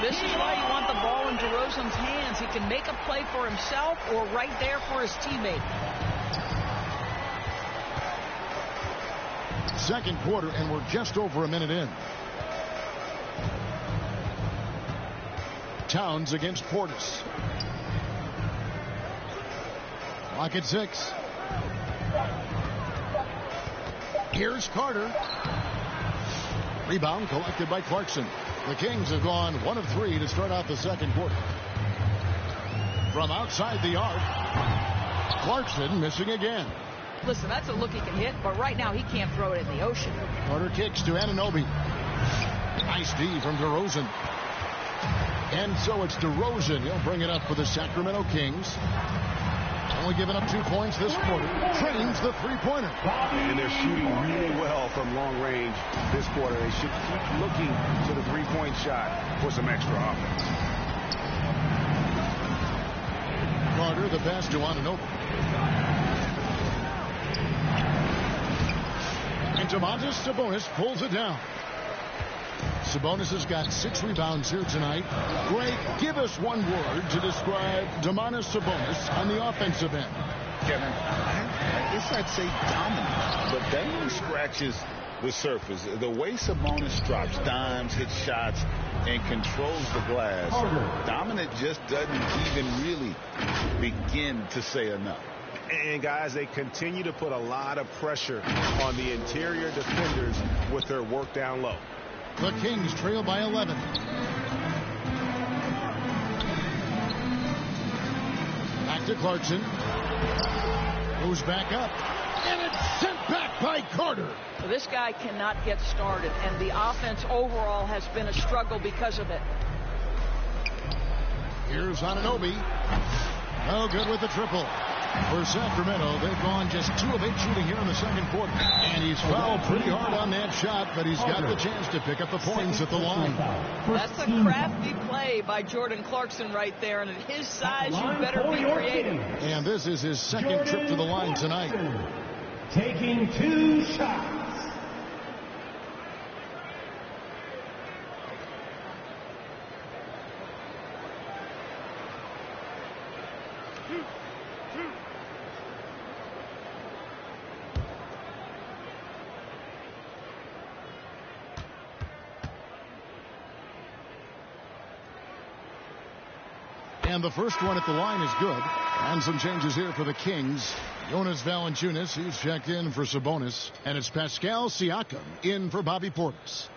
This is why you want the ball in DeRozan's hands. He can make a play for himself or right there for his teammate. Second quarter, and we're just over a minute in. Towns against Portis. Clock at 6. Here's Carter. Rebound collected by Clarkson. The Kings have gone 1 of 3 to start out the second quarter. From outside the arc, Clarkson missing again. Listen, that's a look he can hit, but right now he can't throw it in the ocean. Carter kicks to Anunoby. Nice D from DeRozan. And so it's DeRozan. He'll bring it up for the Sacramento Kings. Only giving up 2 points this quarter. Trains the three-pointer. And they're shooting really well from long range this quarter. They should keep looking to the three-point shot for some extra offense. Carter, the pass to Anunoby. And Domantas Sabonis pulls it down. Sabonis has got 6 rebounds here tonight. Greg, give us one word to describe Domantas Sabonis on the offensive end. Kevin, I guess I'd say dominant, but that one scratches the surface. The way Sabonis drops dimes, hits shots, and controls the glass, dominant just doesn't even really begin to say enough. And guys, they continue to put a lot of pressure on the interior defenders with their work down low. The Kings trail by 11. Back to Clarkson. Goes back up. And it's sent back by Carter. This guy cannot get started, and the offense overall has been a struggle because of it. Here's Anunoby. No good with the triple. For Sacramento, they've gone just 2 of 8 shooting here in the second quarter. And he's fouled pretty hard on that shot, but he's got the chance to pick up the points at the line. That's a crafty play by Jordan Clarkson right there, and at his size, you better be creative. And this is his second trip to the line tonight. Taking 2 shots. And the first one at the line is good. And some changes here for the Kings. Jonas Valanciunas, he's checked in for Sabonis. And it's Pascal Siakam in for Bobby Portis.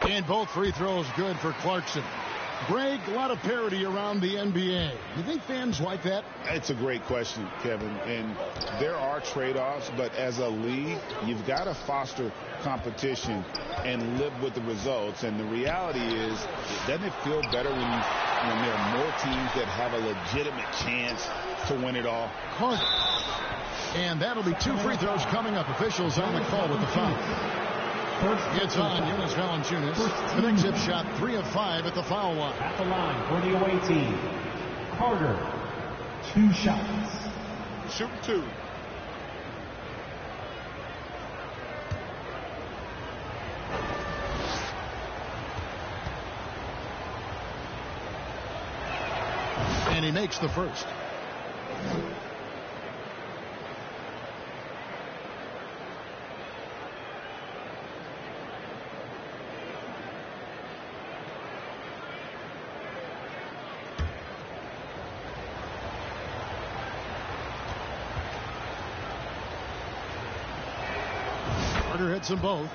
And both free throws good for Clarkson. Greg, a lot of parity around the NBA. You think fans like that? It's a great question, Kevin. And there are trade-offs, but as a league, you've got to foster competition and live with the results. And the reality is, doesn't it feel better when there are more teams that have a legitimate chance to win it all? Carter. And that'll be 2 free throws coming up. Officials on the call with the foul. It's on Jonas Valanciunas. The next hip shot, 3 of 5 at the foul line. At the line for the away team, Carter, 2 shots. Shoot 2. And he makes the first. Carter hits them both.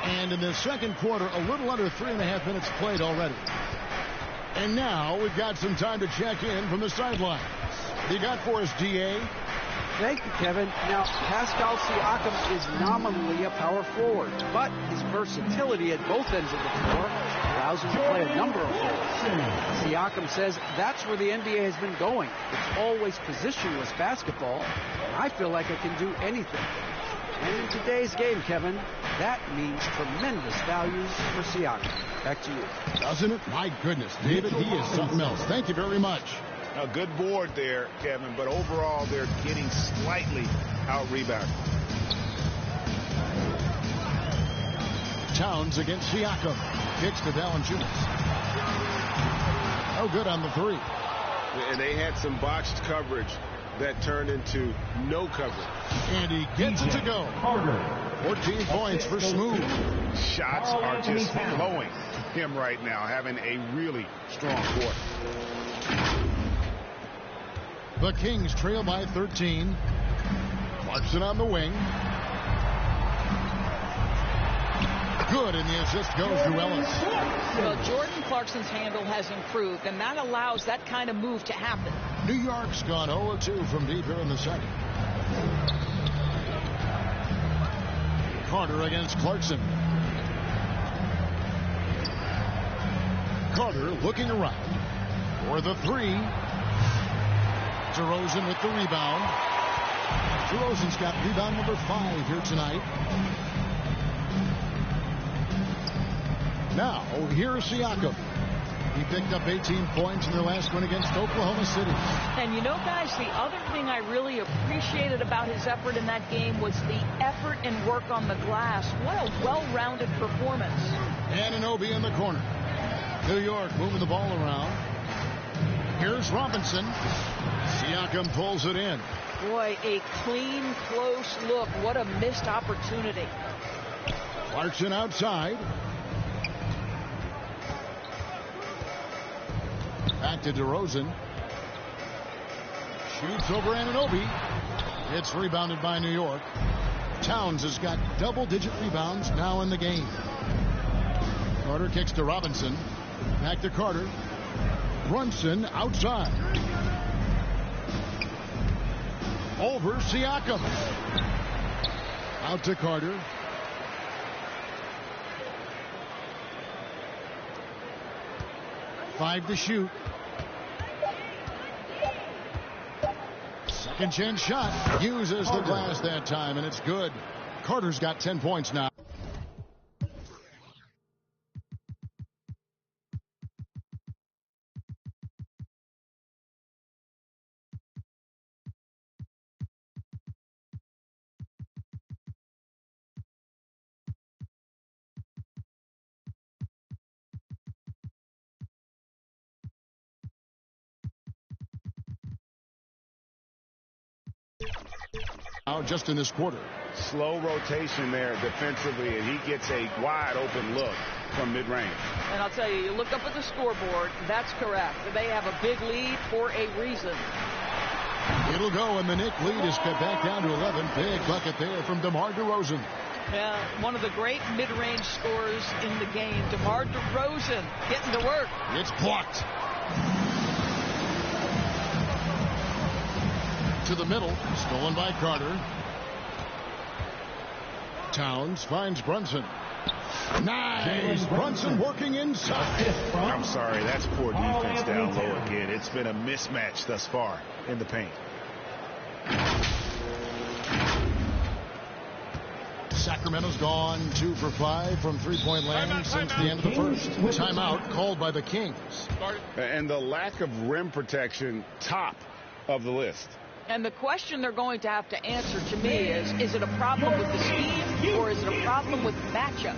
And in the second quarter, a little under 3.5 minutes played already. And now we've got some time to check in from the sidelines. What do you got for us, D.A.? Thank you, Kevin. Now, Pascal Siakam is nominally a power forward, but his versatility at both ends of the floor allows him to play a number of roles. Siakam says that's where the NBA has been going. It's always positionless basketball, and I feel like I can do anything. And in today's game, Kevin, that means tremendous values for Siakam. Back to you. Doesn't it? My goodness, David, he is something else. Thank you very much. A good board there, Kevin, but overall they're getting slightly out-rebounded. Towns against Siakam. Kicks to Valanciunas. Oh, good on the three. And they had some botched coverage that turned into no coverage. And he gets it to go. 14 points for Smooth. Shots are just flowing him right now, having a really strong quarter. The Kings trail by 13. Clarkson on the wing. Good, and the assist goes to Ellis. Well, Jordan Clarkson's handle has improved, and that allows that kind of move to happen. New York's gone 0-2 from deep here in the second. Carter against Clarkson. Carter looking around for the three. DeRozan with the rebound. DeRozan's got rebound number 5 here tonight. Now, here's Siakam. He picked up 18 points in their last one against Oklahoma City. And you know, guys, the other thing I really appreciated about his effort in that game was the effort and work on the glass. What a well-rounded performance. Anunoby in the corner. New York moving the ball around. Here's Robinson. Siakam pulls it in. Boy, a clean, close look. What a missed opportunity. Clarkson outside. Back to DeRozan. Shoots over Anunoby. It's rebounded by New York. Towns has got double-digit rebounds now in the game. Carter kicks to Robinson. Back to Carter. Brunson outside. Over Siakam. Out to Carter. Five to shoot. Second chance shot. Uses the glass that time, and it's good. Carter's got 10 points now. Now just in this quarter. Slow rotation there defensively, and he gets a wide open look from mid-range. And I'll tell you, you look up at the scoreboard, that's correct. They have a big lead for a reason. It'll go, and the Knicks lead is cut back down to 11. Big bucket there from DeMar DeRozan. Yeah, one of the great mid-range scorers in the game, DeMar DeRozan, getting to work. It's blocked. To the middle, stolen by Carter. Towns finds Brunson. Nice! Brunson working inside. I'm sorry, that's poor defense down low again. It's been a mismatch thus far in the paint. Sacramento's gone 2 for 5 from three-point land since the end of the first. Timeout called by the Kings. And the lack of rim protection, top of the list. And the question they're going to have to answer to me is it a problem with the scheme or is it a problem with matchups?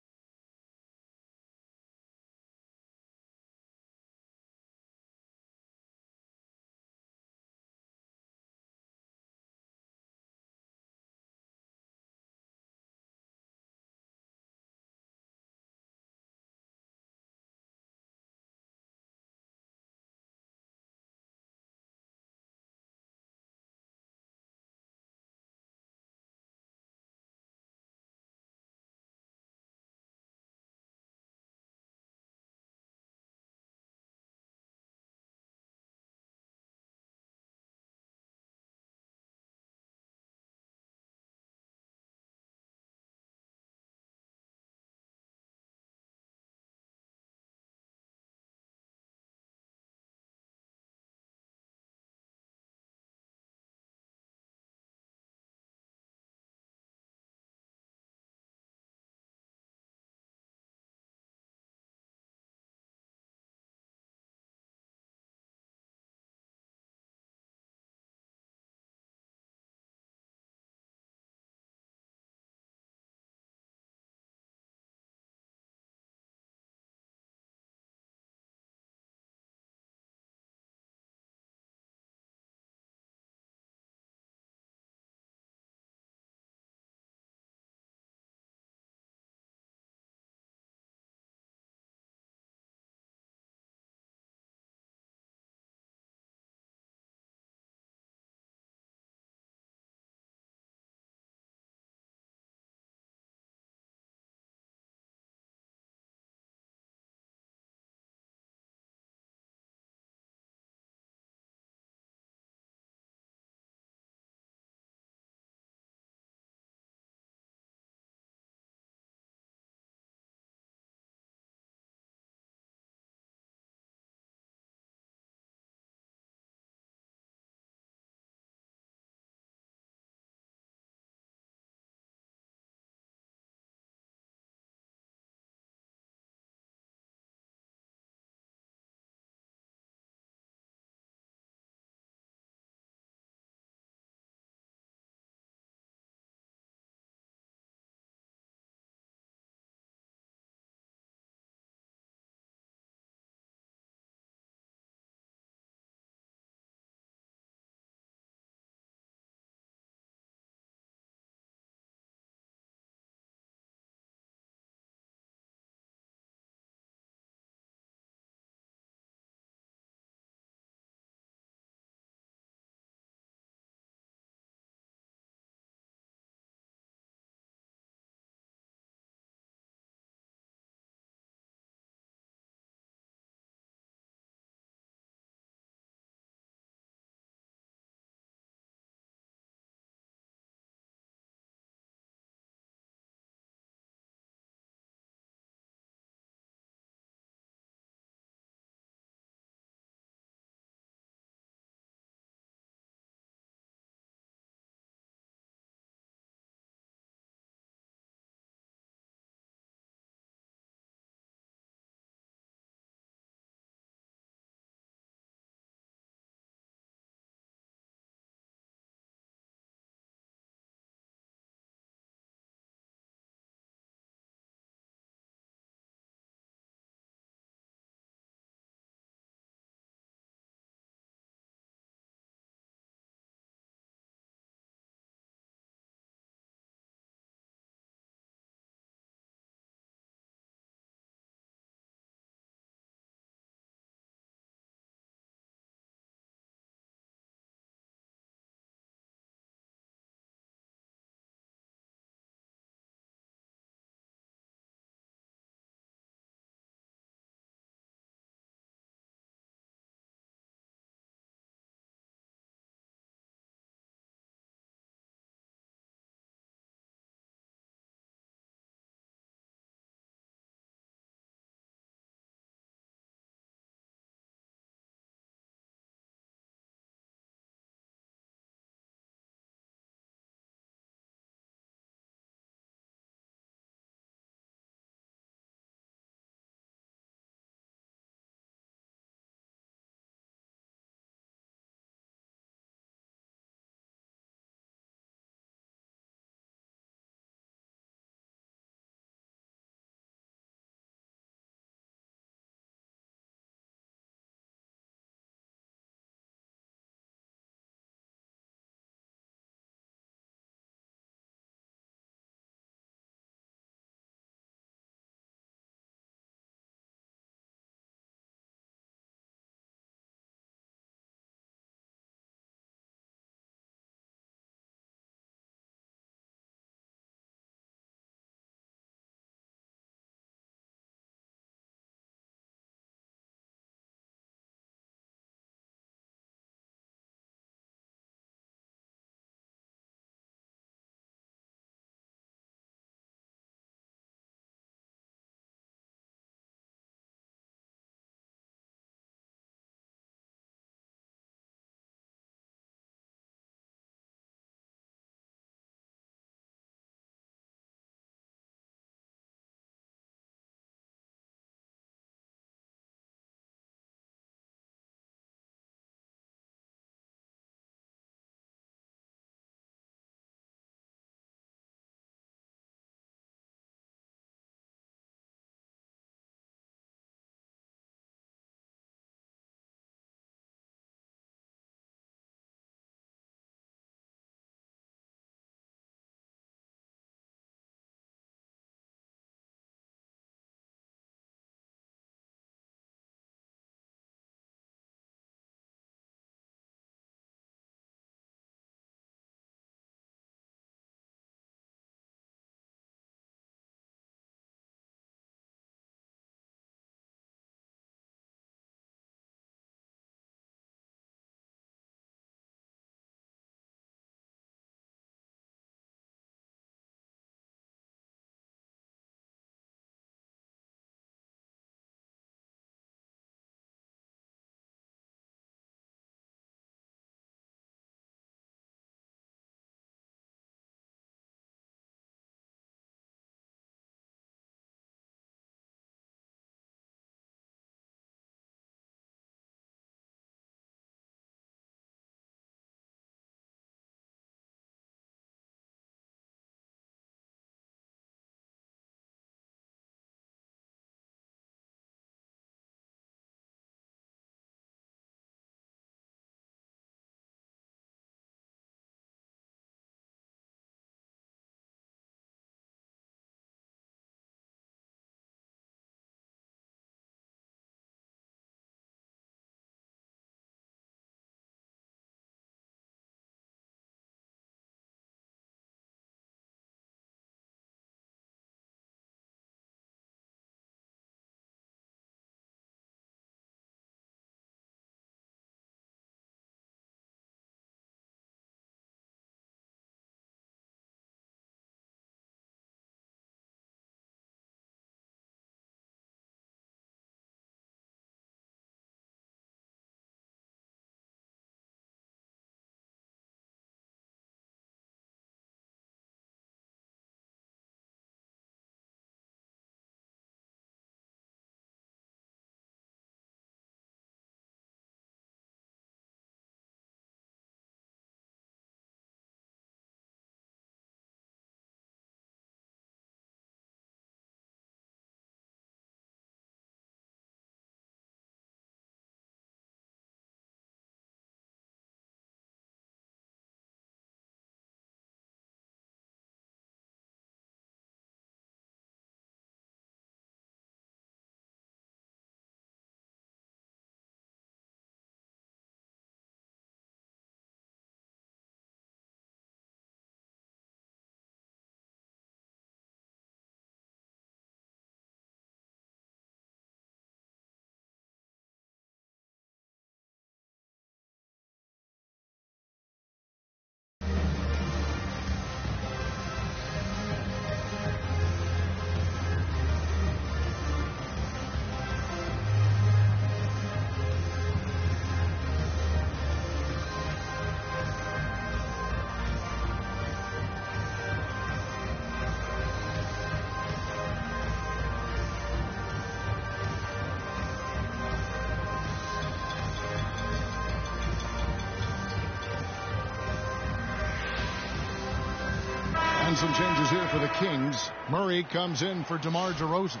some changes here for the Kings. Murray comes in for DeMar DeRozan.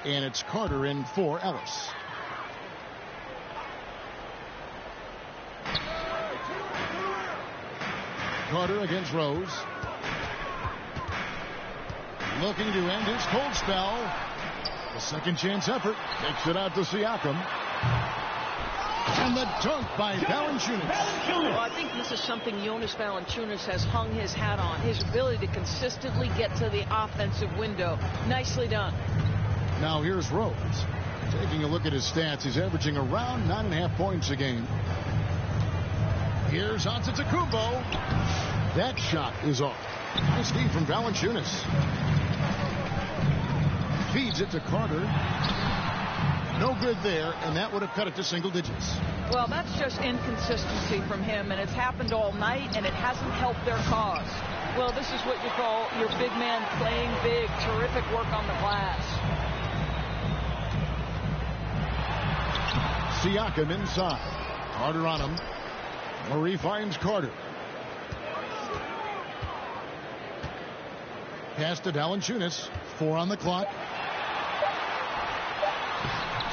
And it's Carter in for Ellis. Carter against Rose. Looking to end his cold spell. The second chance effort takes it out to Siakam. And the dunk by Valanciunas. Well, I think this is something Jonas Valanciunas has hung his hat on. His ability to consistently get to the offensive window. Nicely done. Now here's Rose. Taking a look at his stats, he's averaging around 9.5 points a game. Here's Antetokounmpo. That shot is off. Risky from Valanciunas. Feeds it to Carter. No good there, and that would have cut it to single digits. Well, that's just inconsistency from him, and it's happened all night, and it hasn't helped their cause. Well, this is what you call your big man playing big. Terrific work on the glass. Siakam inside. Carter on him. Murray finds Carter. Pass to Valanciunas. 4 on the clock.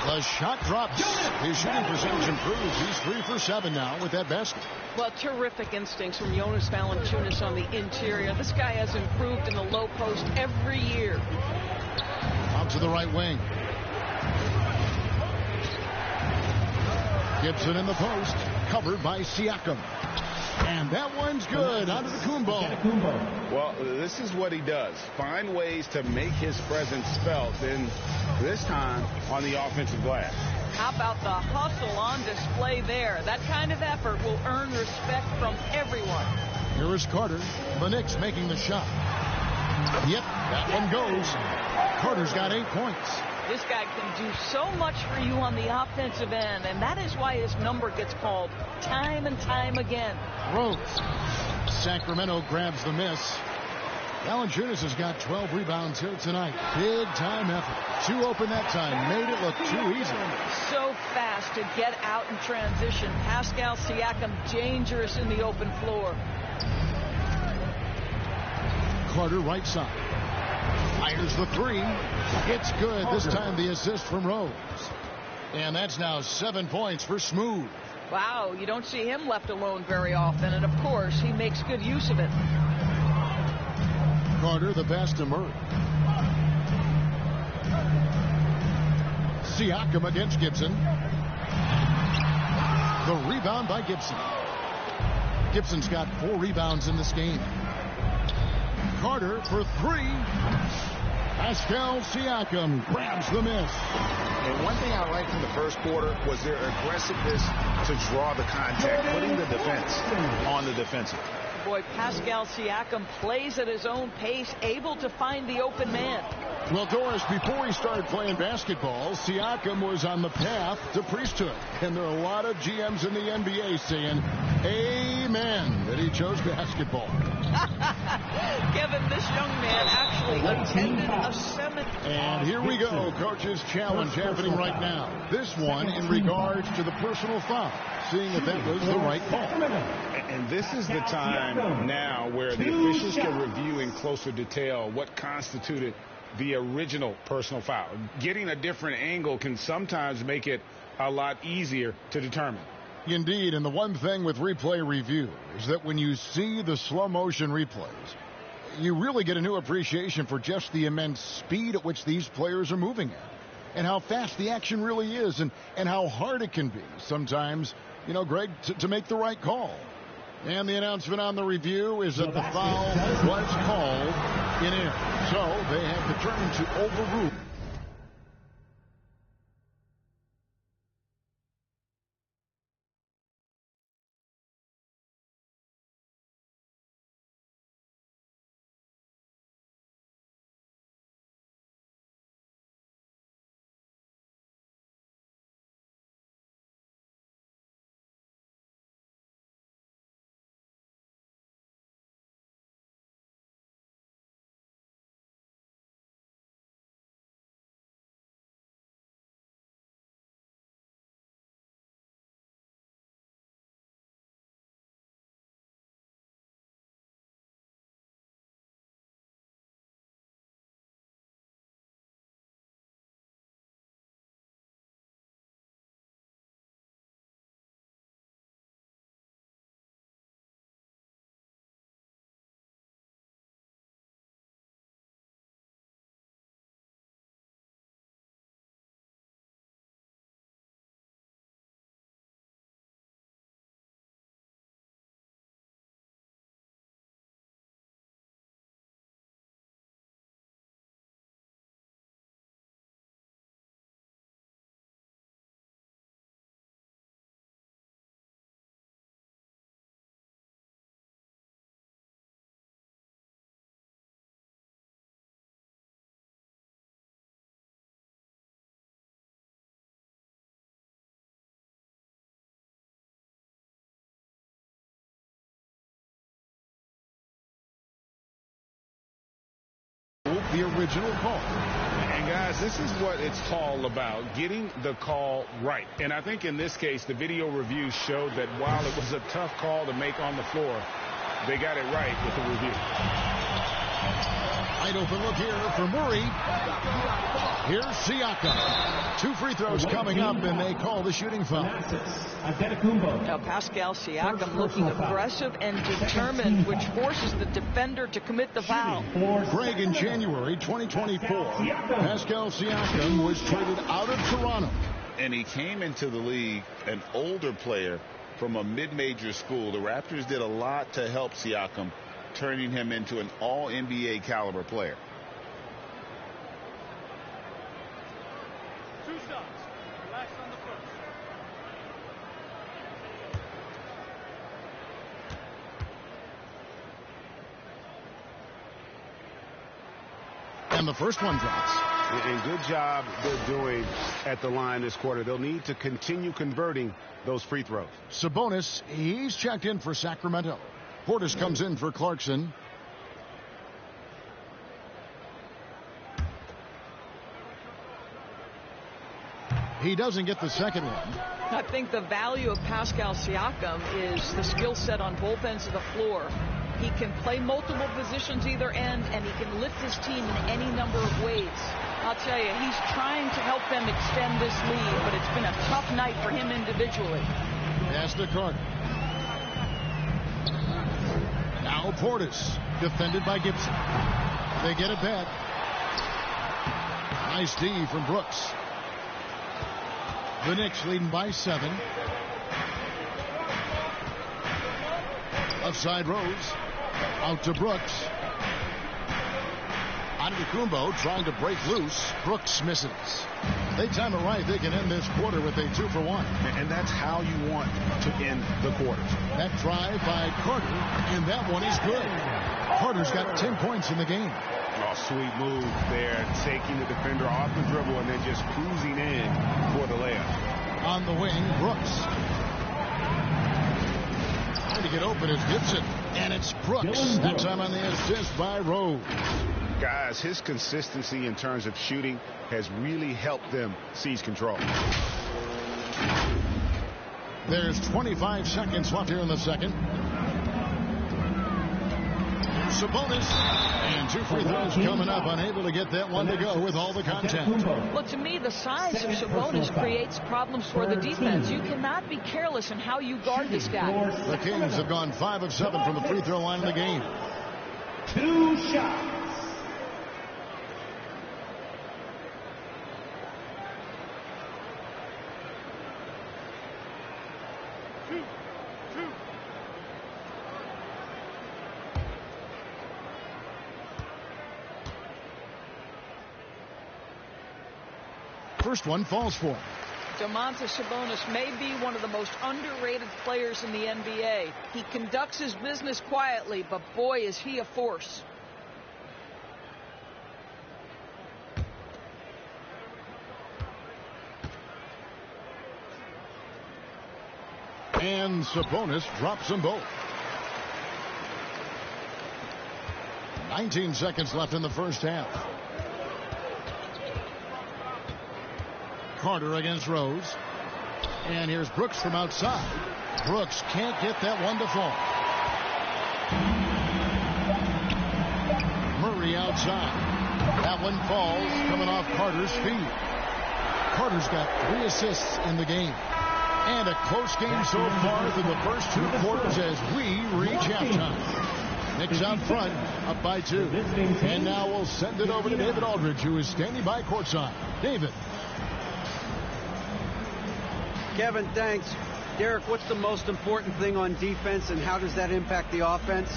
The shot drops. His shooting percentage improves. He's 3 for 7 now with that basket. Well, terrific instincts from Jonas Valanciunas on the interior. This guy has improved in the low post every year. Out to the right wing. Gibson in the post, covered by Siakam. And that one's good. Onto the Kumbo. Well, this is what he does. Find ways to make his presence felt, and this time on the offensive glass. How about the hustle on display there? That kind of effort will earn respect from everyone. Here is Carter. The Knicks making the shot. Yep, that one goes. Carter's got 8 points. This guy can do so much for you on the offensive end, and that is why his number gets called time and time again. Rose. Sacramento grabs the miss. Valanciunas has got 12 rebounds here tonight. Big time effort. 2 open that time. Made it look too easy. So fast to get out in transition. Pascal Siakam dangerous in the open floor. Carter right side. Fires the 3. It's good. This time the assist from Rose. And that's now 7 points for Smooth. Wow, you don't see him left alone very often. And, of course, he makes good use of it. Carter, the pass to Murray. Siakam against Gibson. The rebound by Gibson. Gibson's got 4 rebounds in this game. Carter for 3. Pascal Siakam grabs the miss. And one thing I liked in the first quarter was their aggressiveness to draw the contact, putting the defense on the defensive. Boy, Pascal Siakam plays at his own pace, able to find the open man. Well, Doris, before he started playing basketball, Siakam was on the path to priesthood. And there are a lot of GMs in the NBA saying, amen, that he chose basketball. Kevin, this young man actually attended a seminary. And here we go. Coach's challenge happening right now. This one in regards to the personal foul, seeing if that was the right call. And this is the time now where the officials can review in closer detail what constituted the original personal foul. Getting a different angle can sometimes make it a lot easier to determine. Indeed, and the one thing with replay review is that when you see the slow motion replays, you really get a new appreciation for just the immense speed at which these players are moving at, and how fast the action really is, and how hard it can be sometimes, you know, Greg, to make the right call. And the announcement on the review is that the foul was called in air. So they have determined to overrule the original call. And guys, this is what it's all about, getting the call right. And I think in this case, the video review showed that while it was a tough call to make on the floor, they got it right with the review. Wide open look here for Murray. Here's Siakam. 2 free throws coming up, and they call the shooting foul. Now Pascal Siakam looking aggressive and determined, which forces the defender to commit the foul. Greg, in January 2024, Pascal Siakam was traded out of Toronto. And he came into the league an older player from a mid-major school. The Raptors did a lot to help Siakam, turning him into an all-NBA caliber player. 2 shots. Relax on the first. And the first one drops. And good job they're doing at the line this quarter. They'll need to continue converting those free throws. Sabonis, he's checked in for Sacramento. Portis comes in for Clarkson. He doesn't get the second one. I think the value of Pascal Siakam is the skill set on both ends of the floor. He can play multiple positions either end, and he can lift his team in any number of ways. I'll tell you, he's trying to help them extend this lead, but it's been a tough night for him individually. Pass to Carter. Now Portis, defended by Gibson. They get it back. Nice D from Brooks. The Knicks leading by 7. Left side Rose. Out to Brooks. Antetokounmpo trying to break loose. Brooks misses. They time it right. They can end this quarter with a 2-for-1. And that's how you want to end the quarter. That drive by Carter, and that one is good. Carter's got 10 points in the game. Oh, sweet move there, taking the defender off the dribble and then just cruising in for the layup. On the wing, Brooks. Trying to get open is Gibson, and it's Brooks. That time on the assist by Rose. Guys, his consistency in terms of shooting has really helped them seize control. There's 25 seconds left here in the second. Sabonis, and 2 free throws coming up, unable to get that one to go with all the contact. Well, to me, the size of Sabonis creates problems for the defense. You cannot be careless in how you guard this guy. The Kings have gone 5 of 7 from the free throw line in the game. 2 shots. First one falls for him. Domantas Sabonis may be one of the most underrated players in the NBA. He conducts his business quietly, but boy, is he a force. And Sabonis drops them both. 19 seconds left in the first half. Carter against Rose. And here's Brooks from outside. Brooks can't get that one to fall. Murray outside. That one falls, coming off Carter's feet. Carter's got 3 assists in the game. And a close game so far through the first 2 quarters as we reach halftime. Knicks out front, up by 2. And now we'll send it over to David Aldridge, who is standing by courtside. David. Kevin, thanks. Derek, what's the most important thing on defense, and how does that impact the offense?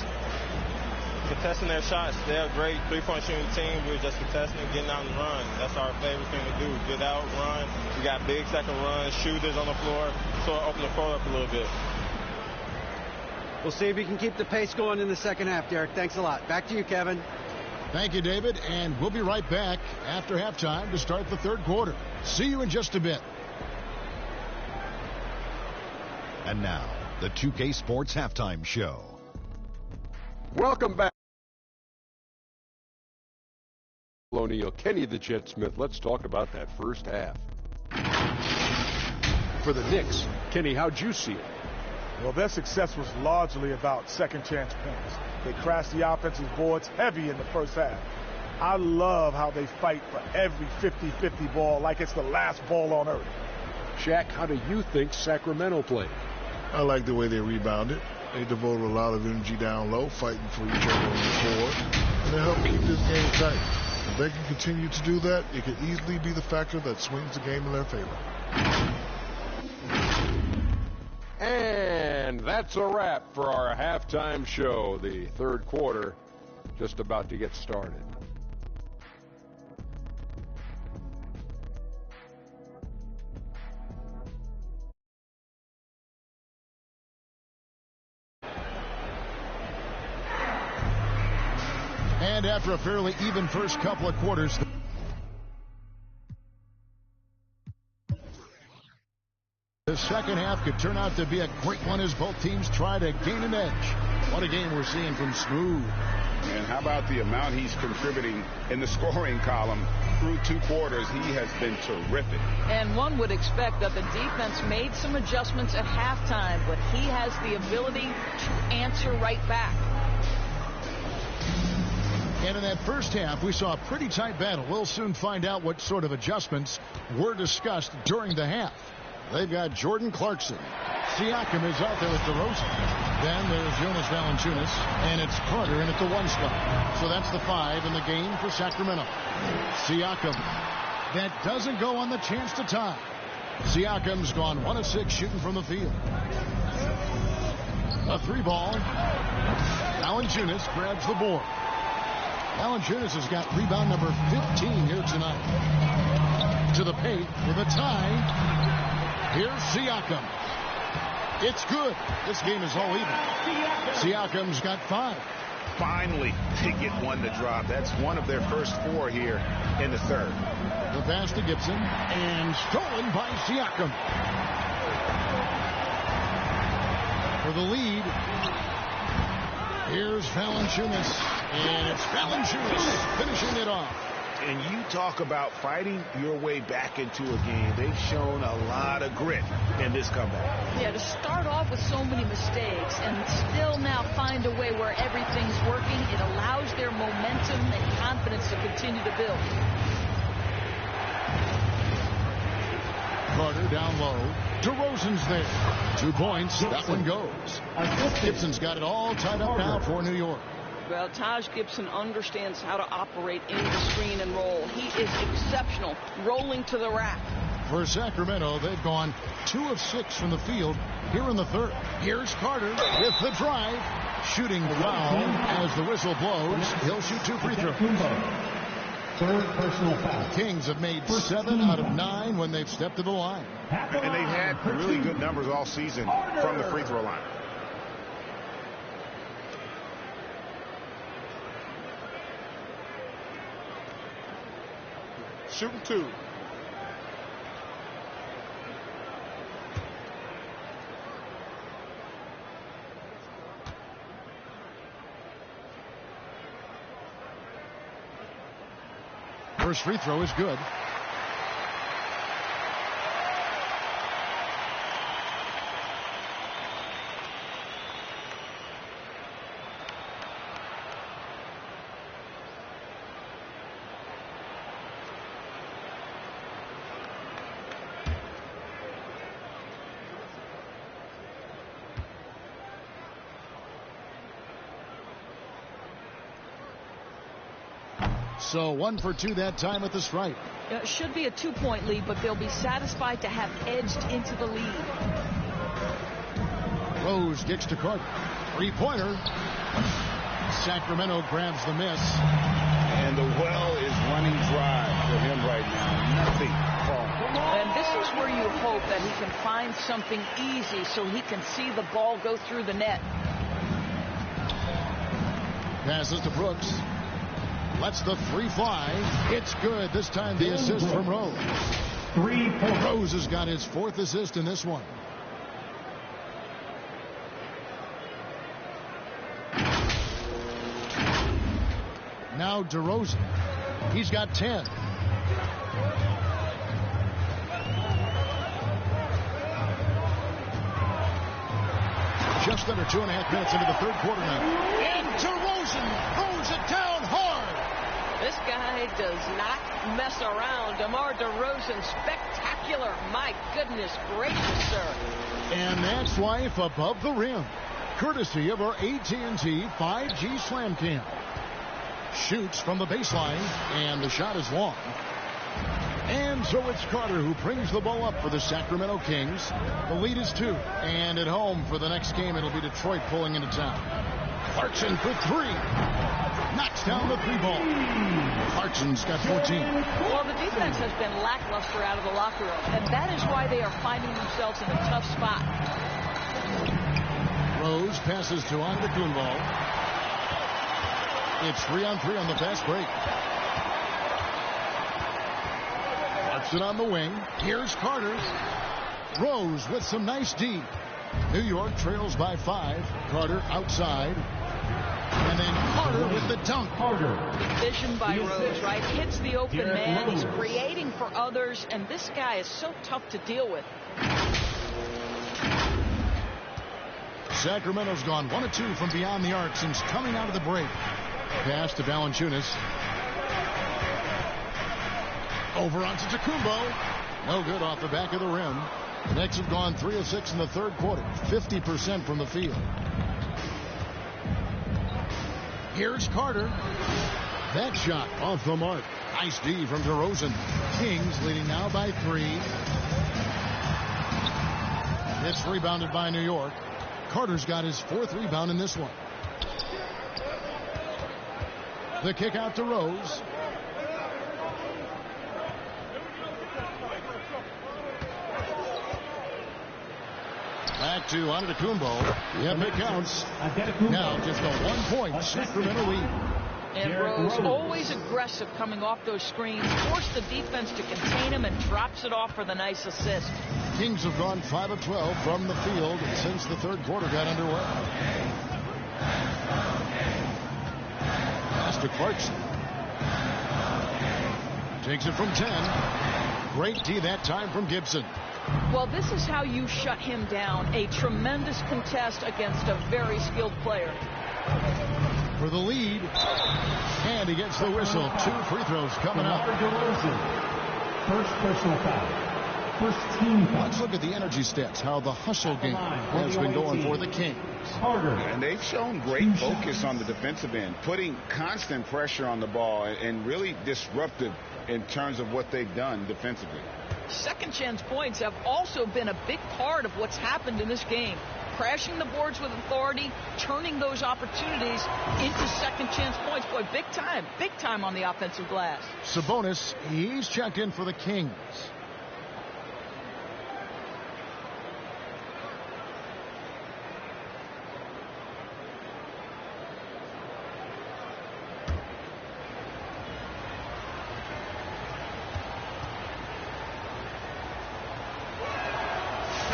Contesting their shots. They're a great three-point shooting team. We're just contesting, getting out and run. That's our favorite thing to do. Get out, run. We got bigs that can run, shooters on the floor, so open the floor up a little bit. We'll see if you can keep the pace going in the second half, Derek. Thanks a lot. Back to you, Kevin. Thank you, David, and we'll be right back after halftime to start the third quarter. See you in just a bit. And now, the 2K Sports Halftime Show. Welcome back. O'Neal, Kenny the Jet Smith. Let's talk about that first half. For the Knicks, Kenny, how'd you see it? Well, their success was largely about second chance points. They crashed the offensive boards heavy in the first half. I love how they fight for every 50-50 ball like it's the last ball on earth. Shaq, how do you think Sacramento played? I like the way they rebounded. They devoted a lot of energy down low, fighting for each other on the floor. And they helped keep this game tight. If they can continue to do that, it could easily be the factor that swings the game in their favor. And that's a wrap for our halftime show. The third quarter just about to get started. And after a fairly even first couple of quarters, the second half could turn out to be a great one as both teams try to gain an edge. What a game we're seeing from Smooth. And how about the amount he's contributing in the scoring column through 2 quarters? He has been terrific. And one would expect that the defense made some adjustments at halftime, but he has the ability to answer right back. And in that first half, we saw a pretty tight battle. We'll soon find out what sort of adjustments were discussed during the half. They've got Jordan Clarkson. Siakam is out there with DeRozan. Then there's Jonas Valanciunas, and it's Carter in at the 1 spot. So that's the 5 in the game for Sacramento. Siakam. That doesn't go on the chance to tie. Siakam's gone 1 of 6 shooting from the field. A 3-ball. Valanciunas grabs the board. Valanciunas has got rebound number 15 here tonight. To the paint with a tie. Here's Siakam. It's good. This game is all even. Siakam's got 5. Finally, they get one to drop. That's one of their first 4 here in the third. The pass to Gibson, and stolen by Siakam. For the lead, here's Valanciunas, and it's Valanciunas finishing it off. And you talk about fighting your way back into a game. They've shown a lot of grit in this comeback. Yeah, to start off with so many mistakes and still now find a way where everything's working, it allows their momentum and confidence to continue to build. Carter down low. DeRozan's there. 2 points. That one goes. Gibson's got it all tied up now for New York. Well, Taj Gibson understands how to operate in the screen and roll. He is exceptional, rolling to the rack. For Sacramento, they've gone 2 of 6 from the field here in the third. Here's Carter with the drive. Shooting foul as the whistle blows. He'll shoot 2 free throws. Third personal foul. Kings have made 7 out of 9 when they've stepped to the line. And they've had really good numbers all season from the free throw line. Shooting 2. First free throw is good. So 1 for 2 that time at the stripe. It should be a 2-point lead, but they'll be satisfied to have edged into the lead. Rose kicks to Carter. 3-pointer. Sacramento grabs the miss. And the well is running dry for him right now. Nothing falling. And this is where you hope that he can find something easy so he can see the ball go through the net. Passes to Brooks. Lets the 3 fly. It's good. This time the assist from Rose. 3 points. Rose has got his 4th assist in this one. Now DeRozan. He's got 10. Just under 2.5 minutes into the third quarter now. And DeRozan throws it down hard. This guy does not mess around. DeMar DeRozan, spectacular. My goodness gracious, sir. And that's life above the rim, courtesy of our AT&T 5G Slam Cam. Shoots from the baseline, and the shot is long. And so it's Carter who brings the ball up for the Sacramento Kings. The lead is 2. And at home for the next game, it'll be Detroit pulling into town. Clarkson for 3. Knocks down the 3 ball. Clarkson's got 14. Well, the defense has been lackluster out of the locker room, and that is why they are finding themselves in a tough spot. Rose passes to Antetokounmpo. It's 3-on-3 on the fast break. Clarkson on the wing. Here's Carter. Rose with some nice D. New York trails by 5. Carter outside. And then Carter with the dunk. Vision by Rose, right? Hits the open man. He's creating for others, and this guy is so tough to deal with. Sacramento's gone 1 of 2 from beyond the arc since coming out of the break. Pass to Valanciunas. Over onto Antetokounmpo. No good off the back of the rim. The Knicks have gone 3 of 6 in the third quarter. 50% from the field. Here's Carter. That shot off the mark. Nice D from DeRozan. Kings leading now by 3. It's rebounded by New York. Carter's got his 4th rebound in this one. The kick out to Rose. Back to Antetokounmpo. Yep, it counts. Now just a 1-point Sacramento lead. And Rose, always aggressive coming off those screens, forced the defense to contain him and drops it off for the nice assist. Kings have gone 5 of 12 from the field since the third quarter got underway. Pass to Clarkson. Takes it from 10. Great D that time from Gibson. Well, this is how you shut him down. A tremendous contest against a very skilled player. For the lead. And he gets the whistle. 2 free throws coming up. First personal foul. First team foul. Let's look at the energy stats, how the hustle game has been going for the Kings. And they've shown great focus on the defensive end, putting constant pressure on the ball and really disruptive in terms of what they've done defensively. Second chance points have also been a big part of what's happened in this game. Crashing the boards with authority, turning those opportunities into second chance points. Boy, big time on the offensive glass. Sabonis, he's checked in for the Kings.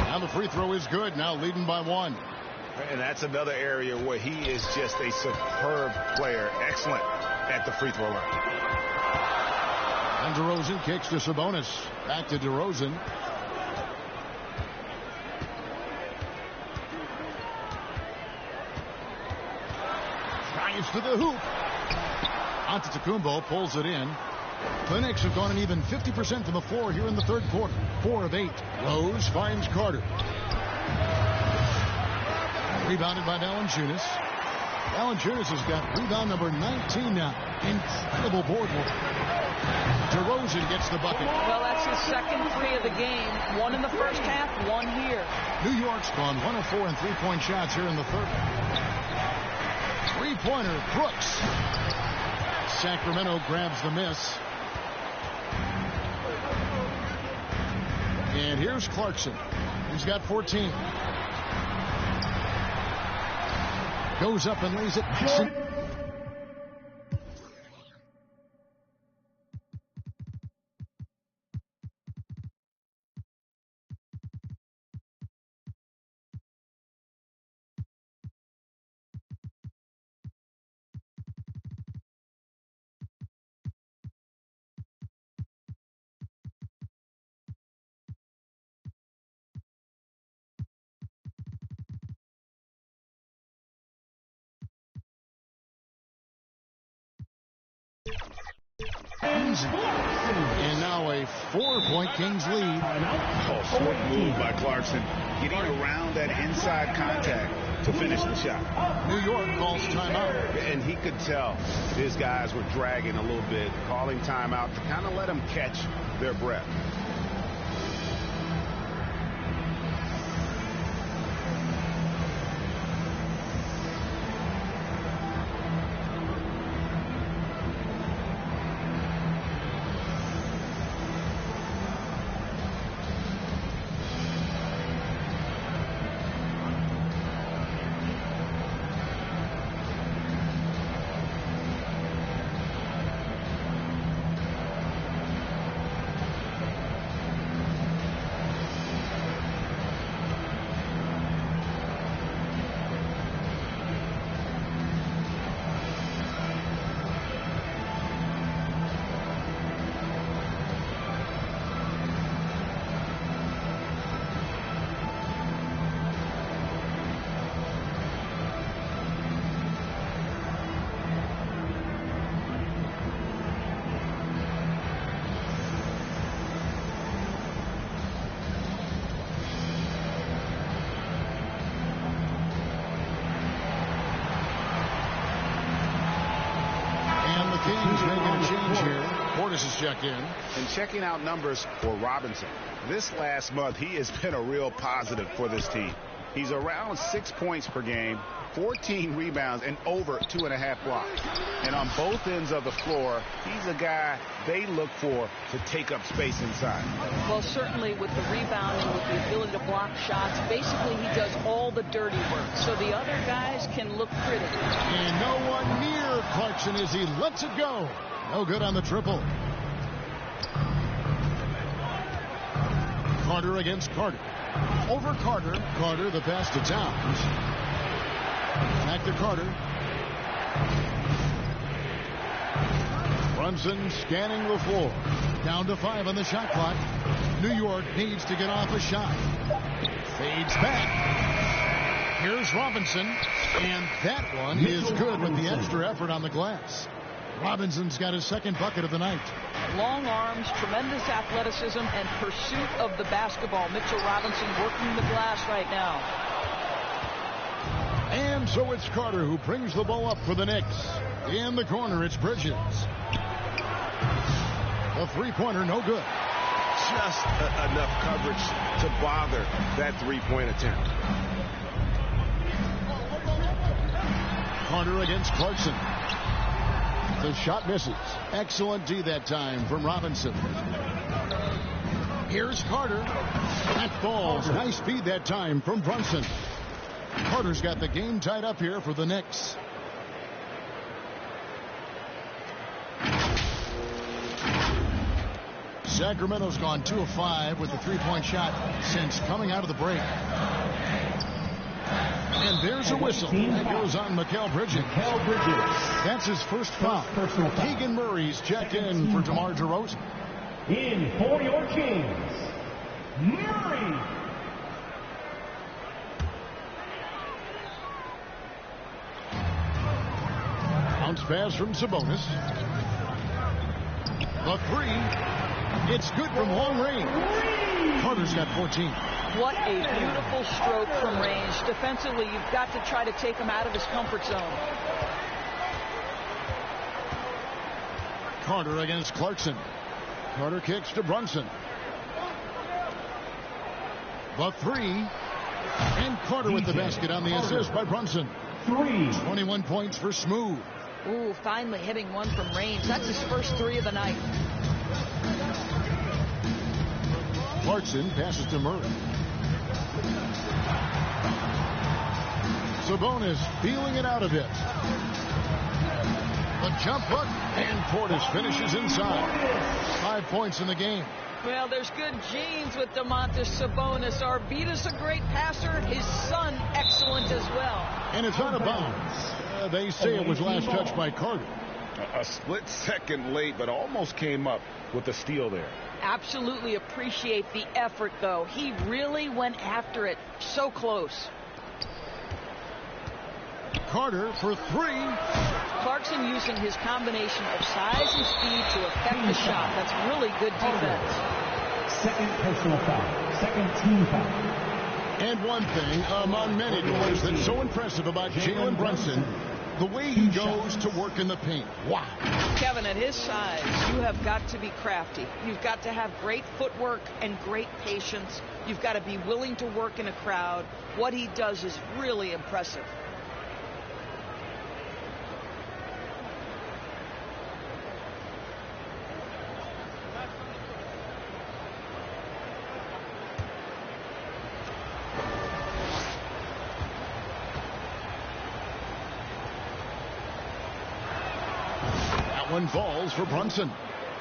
Now the free throw is good. Now leading by 1. And that's another area where he is just a superb player. Excellent at the free throw line. And DeRozan kicks to Sabonis. Back to DeRozan. Drives to the hoop. Antetokounmpo pulls it in. The Knicks have gone an even 50% from the floor here in the third quarter. 4 of 8. Rose finds Carter. Rebounded by Valanciunas. Valanciunas has got rebound number 19 now. Incredible board work. DeRozan gets the bucket. Well, that's his second 3 of the game. 1 in the first half, 1 here. New York's gone 1 of 4 in 3-point shots here in the third. 3-pointer, Brooks. Sacramento grabs the miss. And here's Clarkson. He's got 14. Goes up and lays it. Brunson. And now a 4-point Kings lead. Oh, slick move by Clarkson, getting around that inside contact to finish the shot. New York calls timeout. And he could tell his guys were dragging a little bit, calling timeout to kind of let them catch their breath. Check in. And checking out numbers for Robinson. This last month, he has been a real positive for this team. He's around 6 points per game, 14 rebounds, and over 2.5 blocks. And on both ends of the floor, he's a guy they look for to take up space inside. Well, certainly with the rebounding, with the ability to block shots, basically he does all the dirty work. So the other guys can look pretty. And no one near Clarkson as he lets it go. No good on the triple. Carter against Carter. Over Carter. Carter, the pass to Towns. Back to Carter. Brunson scanning the floor. Down to 5 on the shot clock. New York needs to get off a shot. Fades back. Here's Robinson. And that one is good with the extra effort on the glass. Robinson's got his second bucket of the night. Long arms, tremendous athleticism, and pursuit of the basketball. Mitchell Robinson working the glass right now. And so it's Carter who brings the ball up for the Knicks. In the corner, it's Bridges. A three-pointer, no good. Just enough coverage to bother that three-point attempt. Carter against Clarkson. The shot misses. Excellent D that time from Robinson. Here's Carter. That falls. Nice speed that time from Brunson. Carter's got the game tied up here for the Knicks. Sacramento's gone 2 of 5 with the three-point shot since coming out of the break. And there's a whistle. That goes on Mikal Bridges. That's his first foul. Keegan Murray's checked in for DeMar DeRozan. In for your Kings, Murray. Bounce pass from Sabonis. The three. It's good from long range. Carter's got 14. What a beautiful stroke from range. Defensively, you've got to try to take him out of his comfort zone. Carter against Clarkson. Carter kicks to Brunson. The three. And Carter with the basket on the assist by Brunson. 21 points for Smooth. Ooh, finally hitting one from range. That's his first 3 of the night. Clarkson passes to Murray. Sabonis feeling it out a bit. The jump hook, and Portis finishes inside. 5 points in the game. Well, there's good genes with Domantas Sabonis. Arvidas a great passer. His son, excellent as well. And it's out of bounds. They say it was last touched by Carter. A split second late, but almost came up with the steal there. Absolutely appreciate the effort, though. He really went after it. So close. Carter for 3. Clarkson using his combination of size and speed to affect the shot. That's really good defense. Second personal foul. Second team foul. And one thing among many doors that's so impressive about Jalen Brunson, the way he goes to work in the paint. Wow. Kevin, at his size, you have got to be crafty. You've got to have great footwork and great patience. You've got to be willing to work in a crowd. What he does is really impressive. One falls for Brunson.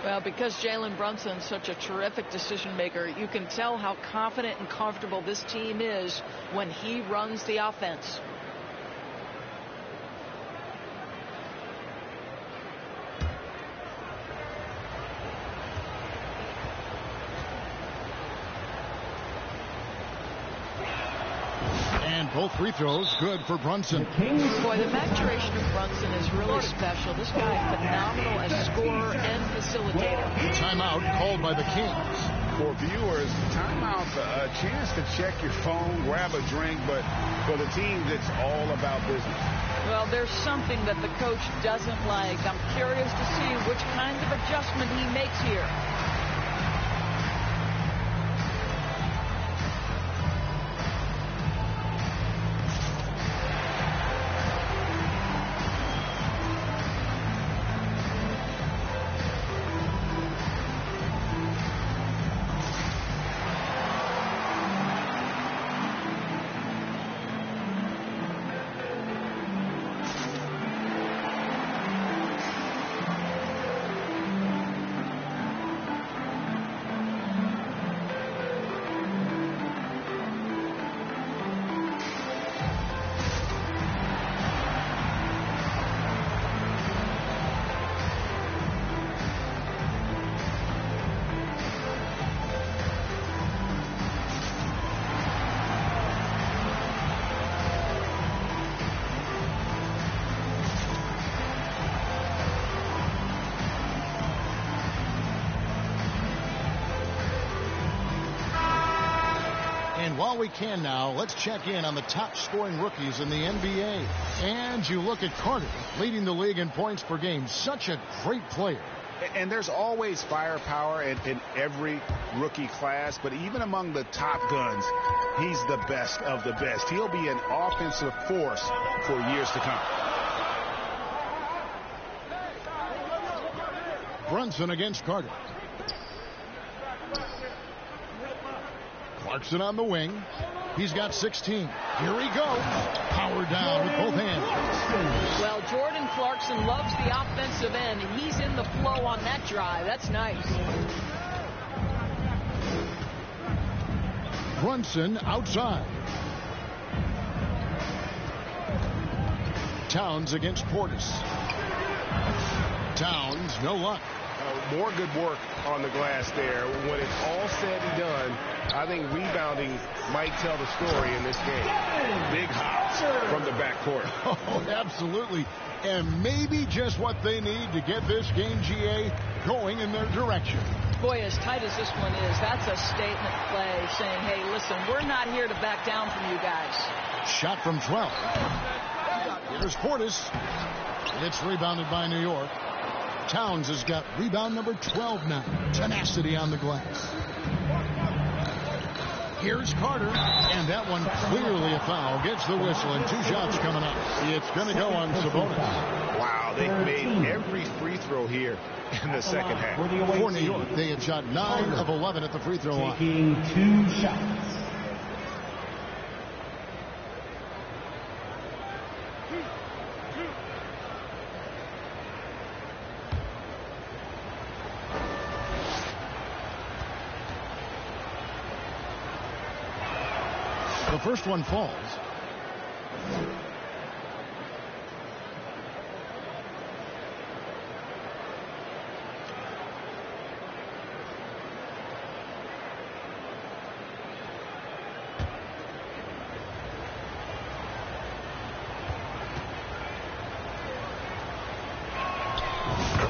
Well, because Jalen Brunson's such a terrific decision maker, you can tell how confident and comfortable this team is when he runs the offense. And both free throws good for Brunson. Boy, the maturation of Brunson is really special. This guy is phenomenal as scorer and facilitator. Timeout called by the Kings. For viewers, timeout's a chance to check your phone, grab a drink, but for the teams, it's all about business. Well, there's something that the coach doesn't like. I'm curious to see which kind of adjustment he makes here. While we can now, let's check in on the top scoring rookies in the NBA. And you look at Carter, leading the league in points per game. Such a great player. And there's always firepower in every rookie class, but even among the top guns, he's the best of the best. He'll be an offensive force for years to come. Brunson against Carter. Clarkson on the wing. He's got 16. Here he goes. Power down with both hands. Well, Jordan Clarkson loves the offensive end. He's in the flow on that drive. That's nice. Brunson outside. Towns against Portis. Towns, no luck. More good work on the glass there. When it's all said and done, I think rebounding might tell the story in this game. Big hops from the backcourt. Oh, absolutely. And maybe just what they need to get this game, GA, going in their direction. Boy, as tight as this one is, that's a statement play saying, hey, listen, we're not here to back down from you guys. Shot from 12. Here's Portis. It's rebounded by New York. Towns has got rebound number 12 now. Tenacity on the glass. Here's Carter, and that one clearly a foul. Gets the whistle, and 2 shots coming up. It's going to go on Sabonis. Wow, they've made every free throw here in the second half. For New York, they had shot 9 of 11 at the free throw line. Taking 2 shots. The first one falls.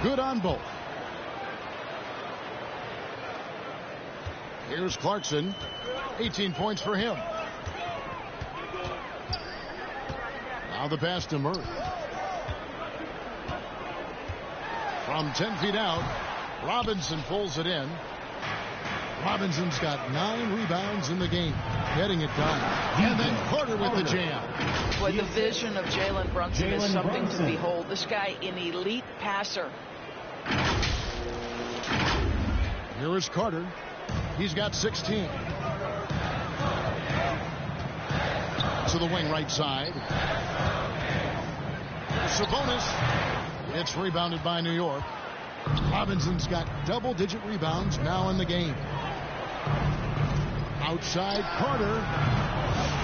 Good on both. Here's Clarkson. 18 points for him. Now the pass to Murray. From 10 feet out, Robinson pulls it in. Robinson's got 9 rebounds in the game, getting it done. And then Carter with the jam. Boy, the vision of Jalen Brunson is something to behold. This guy, an elite passer. Here is Carter. He's got 16. To the wing right side. Sabonis. It's rebounded by New York. Robinson's got double-digit rebounds now in the game. Outside Carter.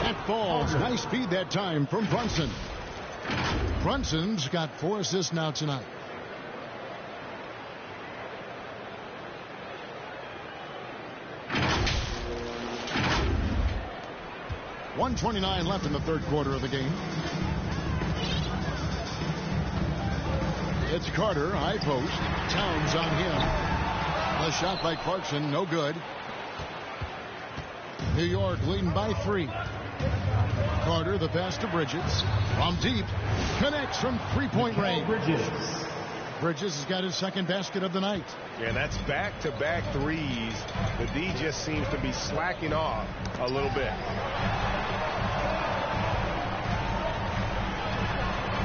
That falls. Nice feed that time from Brunson. Brunson's got 4 assists now tonight. .129 left in the third quarter of the game. It's Carter, high post. Towns on him. A shot by Clarkson, no good. New York leading by 3. Carter, the pass to Bridges. From deep, connects from three-point range. Bridges has got his second basket of the night. Yeah, that's back-to-back threes. The D just seems to be slacking off a little bit.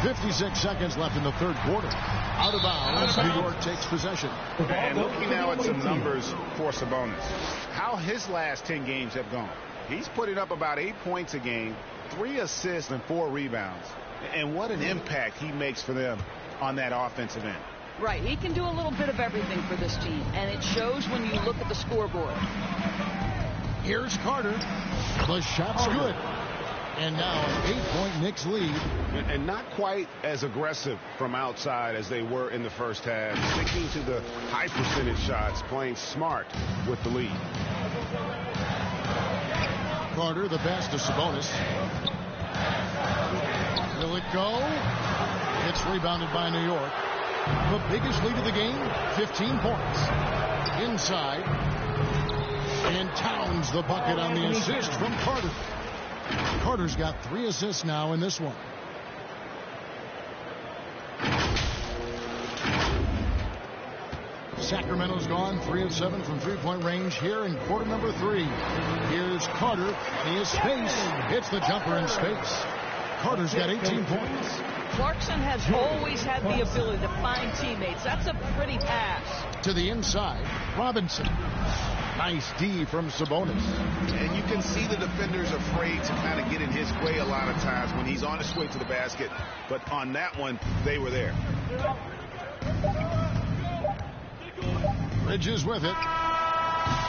56 seconds left in the third quarter. Out of bounds, New York takes possession. And looking now at some numbers for Sabonis. How his last 10 games have gone. He's putting up about 8 points a game, 3 assists and 4 rebounds. And what an impact he makes for them on that offensive end. Right, he can do a little bit of everything for this team, and it shows when you look at the scoreboard. Here's Carter. The shot's good. And now an 8-point Knicks lead. And not quite as aggressive from outside as they were in the first half. Sticking to the high percentage shots, playing smart with the lead. Carter, the pass to Sabonis. Will it go? It's rebounded by New York. The biggest lead of the game, 15 points. Inside. And Towns the bucket on the assist from Carter. Carter's got 3 assists now in this one. Sacramento's gone 3 of 7 from three-point range here in quarter number 3. Here's Carter. He has space. Hits the jumper in space. Carter's got 18 points. Clarkson has always had the ability to find teammates. That's a pretty pass. To the inside, Robinson. Nice D from Sabonis. And you can see the defenders afraid to kind of get in his way a lot of times when he's on his way to the basket. But on that one, they were there. Bridges with it.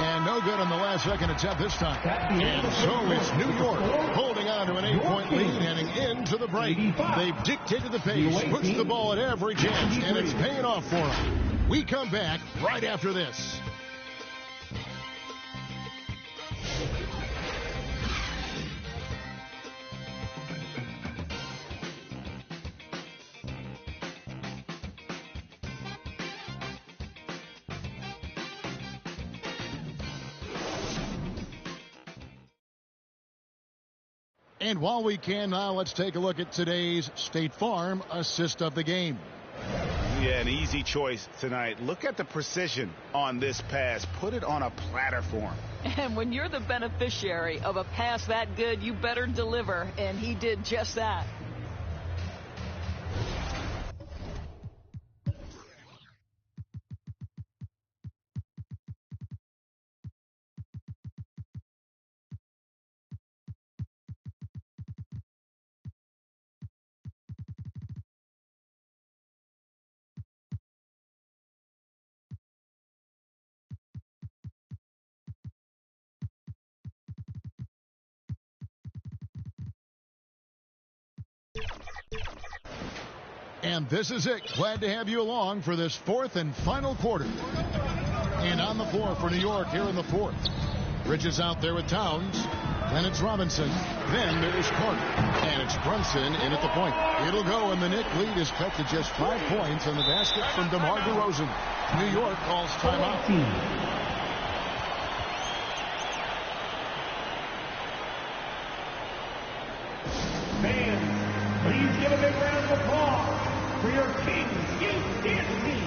And no good on the last second attempt this time. And so it's New York holding on to an 8-point lead heading into the break. They've dictated the pace, pushed the ball at every chance, and it's paying off for them. We come back right after this. And while we can now, let's take a look at today's State Farm assist of the game. Yeah, an easy choice tonight. Look at the precision on this pass. Put it on a platter for him. And when you're the beneficiary of a pass that good, you better deliver. And he did just that. And this is it. Glad to have you along for this fourth and final quarter. And on the floor for New York here in the fourth. Bridges out there with Towns. Then it's Robinson. Then there's Carter. And it's Brunson in at the point. It'll go, and the Knicks lead is cut to just 5 points on the basket from DeMar DeRozan. New York calls timeout. Fans, please give a big round of applause for your Kings Youth Dance Team.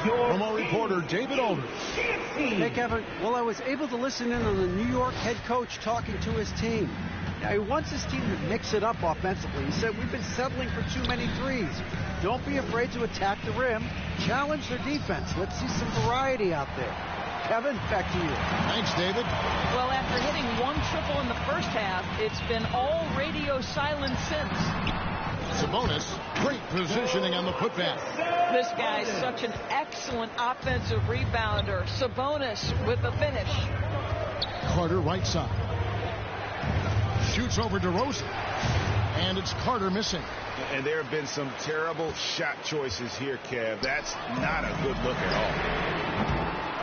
From our reporter, David Aldridge. Hey, Kevin. Well, I was able to listen in on the New York head coach talking to his team. Now, he wants his team to mix it up offensively. He said, we've been settling for too many threes. Don't be afraid to attack the rim. Challenge their defense. Let's see some variety out there. Kevin, back to you. Thanks, David. Well, after hitting 1 triple in the first half, it's been all radio silence since. Sabonis, great positioning on the putback. This guy's such an excellent offensive rebounder. Sabonis with the finish. Carter right side. Shoots over DeRozan. And it's Carter missing. And there have been some terrible shot choices here, Kev. That's not a good look at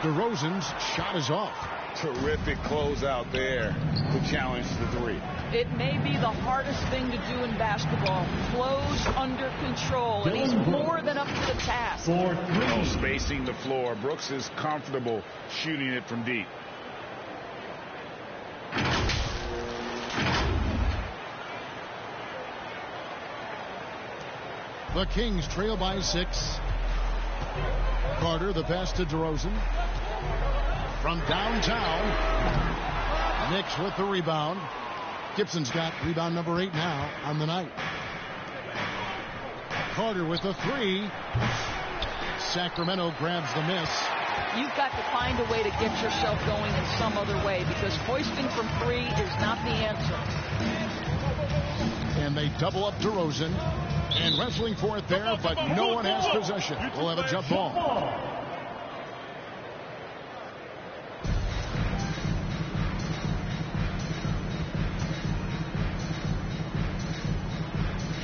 all. DeRozan's shot is off. Terrific closeout there to challenge the three. It may be the hardest thing to do in basketball. Close under control, and he's more than up to the task. No spacing the floor. Brooks is comfortable shooting it from deep. The Kings trail by 6. Carter, the pass to DeRozan. From downtown, Knicks with the rebound. Gibson's got rebound number 8 now on the night. Carter with the 3. Sacramento grabs the miss. You've got to find a way to get yourself going in some other way, because hoisting from 3 is not the answer. And they double up DeRozan. And wrestling for it there, but no one has possession. We'll have a jump ball.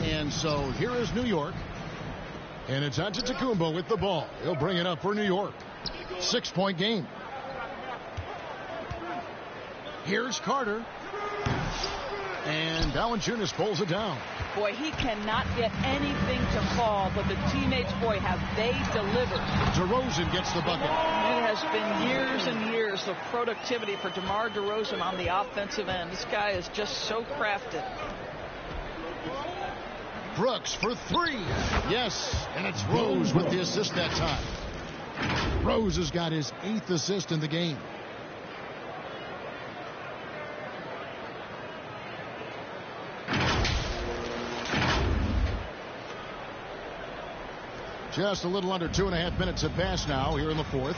And so here is New York. And it's Antetokounmpo with the ball. He'll bring it up for New York. 6-point game. Here's Carter. And Valanciunas pulls it down. Boy, he cannot get anything to fall, but the teammates, boy, have they delivered. DeRozan gets the bucket. It has been years and years of productivity for DeMar DeRozan on the offensive end. This guy is just so crafted. Brooks for 3. Yes, and it's Rose with the assist that time. Rose has got his 8th assist in the game. Just a little under 2.5 minutes have passed now here in the 4th.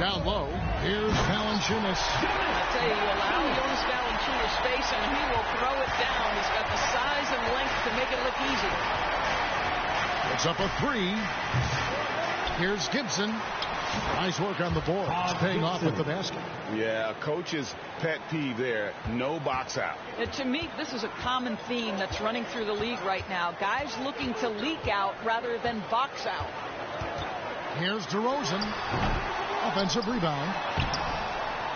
Down low, here's Valanciunas. I tell you, allow Jonas Valanciunas space and he will throw it down. He's got the size and length to make it look easy. It's up a 3. Here's Gibson. Nice work on the board. It's paying off with the basket. Yeah, coach's pet peeve there. No box out. To me, this is a common theme that's running through the league right now. Guys looking to leak out rather than box out. Here's DeRozan. Offensive rebound.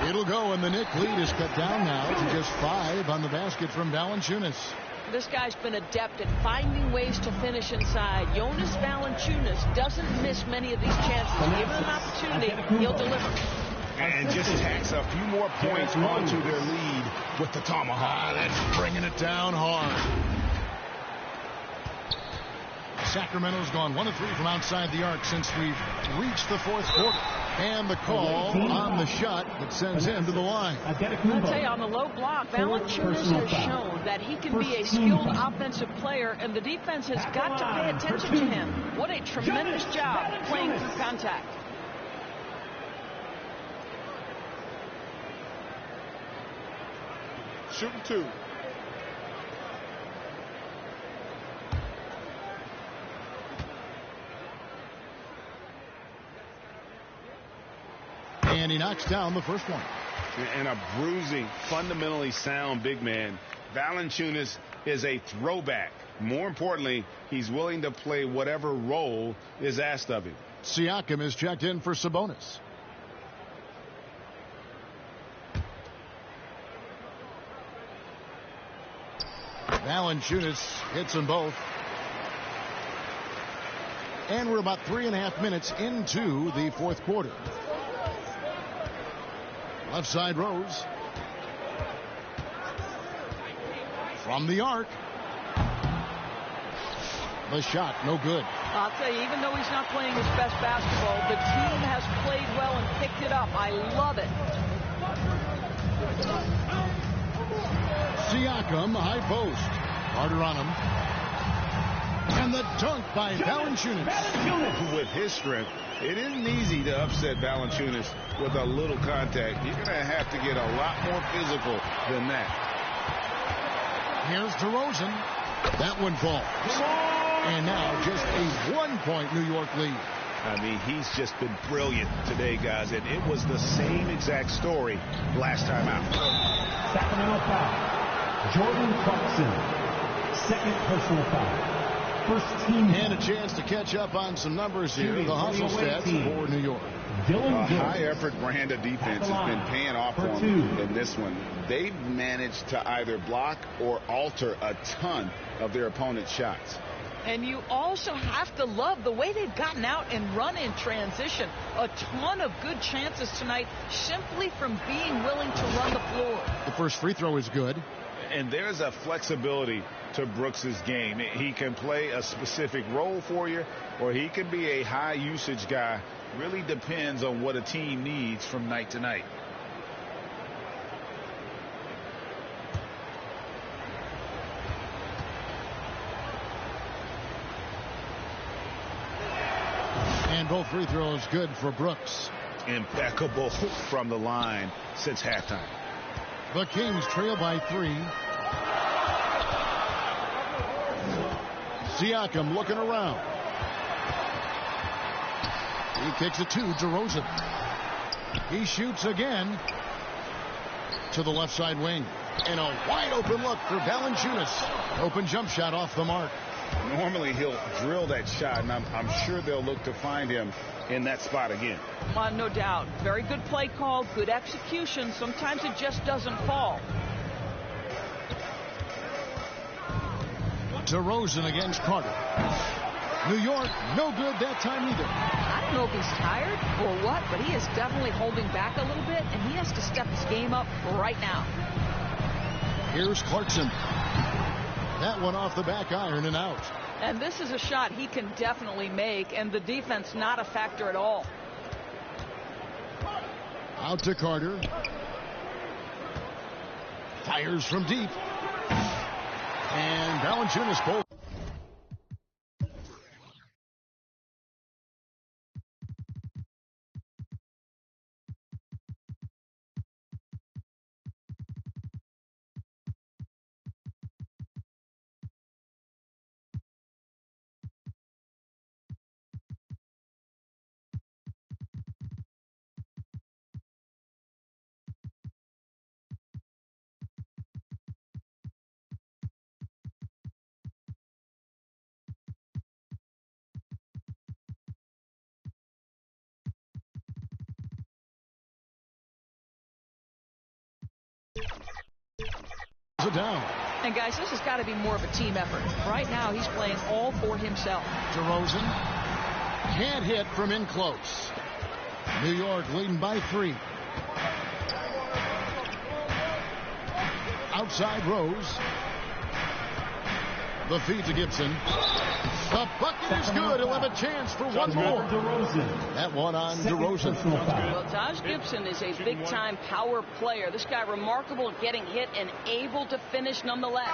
It'll go, and the Knicks lead is cut down now to just 5 on the basket from Valanciunas. This guy's been adept at finding ways to finish inside. Jonas Valanciunas doesn't miss many of these chances. Given an opportunity, he'll deliver. And just tacks a few more points onto their lead with the tomahawk. That's bringing it down hard. Sacramento's gone 1 of 3 from outside the arc since we've reached the 4th quarter. And the call on the shot that sends him to the line. I'll tell you, on the low block, Valanciunas has shown that he can be a skilled offensive player, and the defense has got to pay attention to him. What a tremendous job playing through contact. shooting 2. And he knocks down the first one. And a bruising, fundamentally sound big man. Valanciunas is a throwback. More importantly, he's willing to play whatever role is asked of him. Siakam is checked in for Sabonis. Valanciunas hits them both. And we're about 3.5 minutes into the fourth quarter. Left side Rose. From the arc. The shot, no good. I'll tell you, even though he's not playing his best basketball, the team has played well and picked it up. I love it. Siakam, high post. Carter on him. And the dunk by Valanciunas. With his strength, it isn't easy to upset Valanciunas with a little contact. You're going to have to get a lot more physical than that. Here's DeRozan. That one falls. And now just a 1-point New York lead. I mean, he's just been brilliant today, guys. And it was the same exact story last time out. Sacramento foul. Jordan Clarkson. Second personal foul. First team. And a chance to catch up on some numbers here. The hustle stats for New York. A high-effort brand of defense has been paying off for them in this one. They've managed to either block or alter a ton of their opponent's shots. And you also have to love the way they've gotten out and run in transition. A ton of good chances tonight simply from being willing to run the floor. The first free throw is good. And there's a flexibility to Brooks's game. He can play a specific role for you, or he can be a high-usage guy. Really depends on what a team needs from night to night. And both free throws good for Brooks. Impeccable from the line since halftime. The Kings trail by 3. Siakam looking around. He kicks it to DeRozan. He shoots again to the left side wing. And a wide open look for Valanciunas. Open jump shot off the mark. Normally he'll drill that shot, and I'm sure they'll look to find him in that spot again. No doubt. Very good play call, good execution. Sometimes it just doesn't fall. DeRozan against Carter. New York, no good that time either. I don't know if he's tired or what, but he is definitely holding back a little bit, and he has to step his game up right now. Here's Clarkson. That one off the back iron and out. And this is a shot he can definitely make, and the defense not a factor at all. Out to Carter. Fires from deep. And Valanciunas both. Down. And guys, this has got to be more of a team effort. Right now, he's playing all for himself. DeRozan can't hit from in close. New York leading by 3. Outside Rose. The feed to Gibson. The bucket is good. He'll have a chance for one more. That one on DeRozan. Well, Taj Gibson is a big-time power player. This guy remarkable at getting hit and able to finish nonetheless.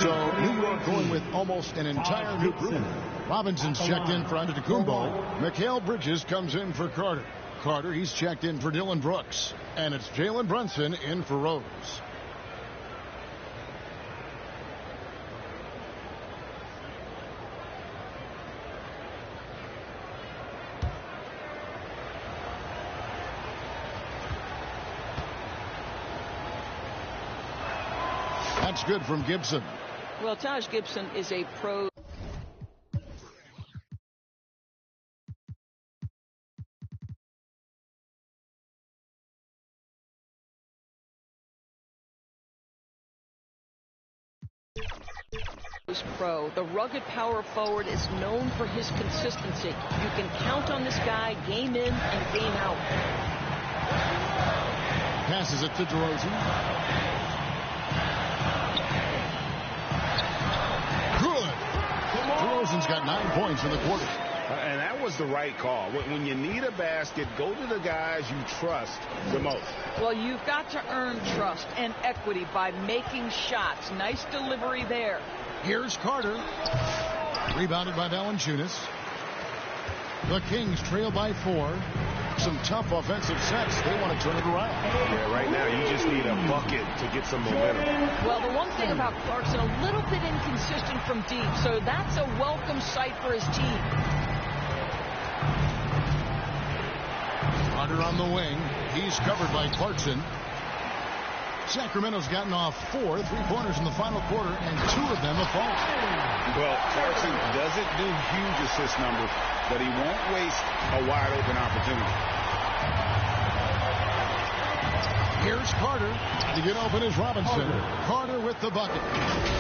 So New York going with almost an entire new group. Robinson's checked in for Antetokounmpo. Mikal Bridges comes in for Carter. Carter, he's checked in for Dylan Brooks. And it's Jalen Brunson in for Rose. That's good from Gibson. Well, Taj Gibson is a pro. Pro. The rugged power forward is known for his consistency. You can count on this guy game in and game out. Passes it to DeRozan. Good. DeRozan's got 9 points in the quarter. And that was the right call. When you need a basket, go to the guys you trust the most. Well, you've got to earn trust and equity by making shots. Nice delivery there. Here's Carter. Rebounded by Valanciunas. The Kings trail by 4. Some tough offensive sets. They want to turn it around. Yeah, right now you just need a bucket to get some momentum. Well, the one thing about Clarkson, a little bit inconsistent from deep, so that's a welcome sight for his team. Carter on the wing. He's covered by Clarkson. Sacramento's gotten off 4 3-pointers in the final quarter, and 2 of them have fallen. Well, Clarkson doesn't do huge assist numbers, but he won't waste a wide-open opportunity. Here's Carter. To get open is Robinson. Carter with the bucket.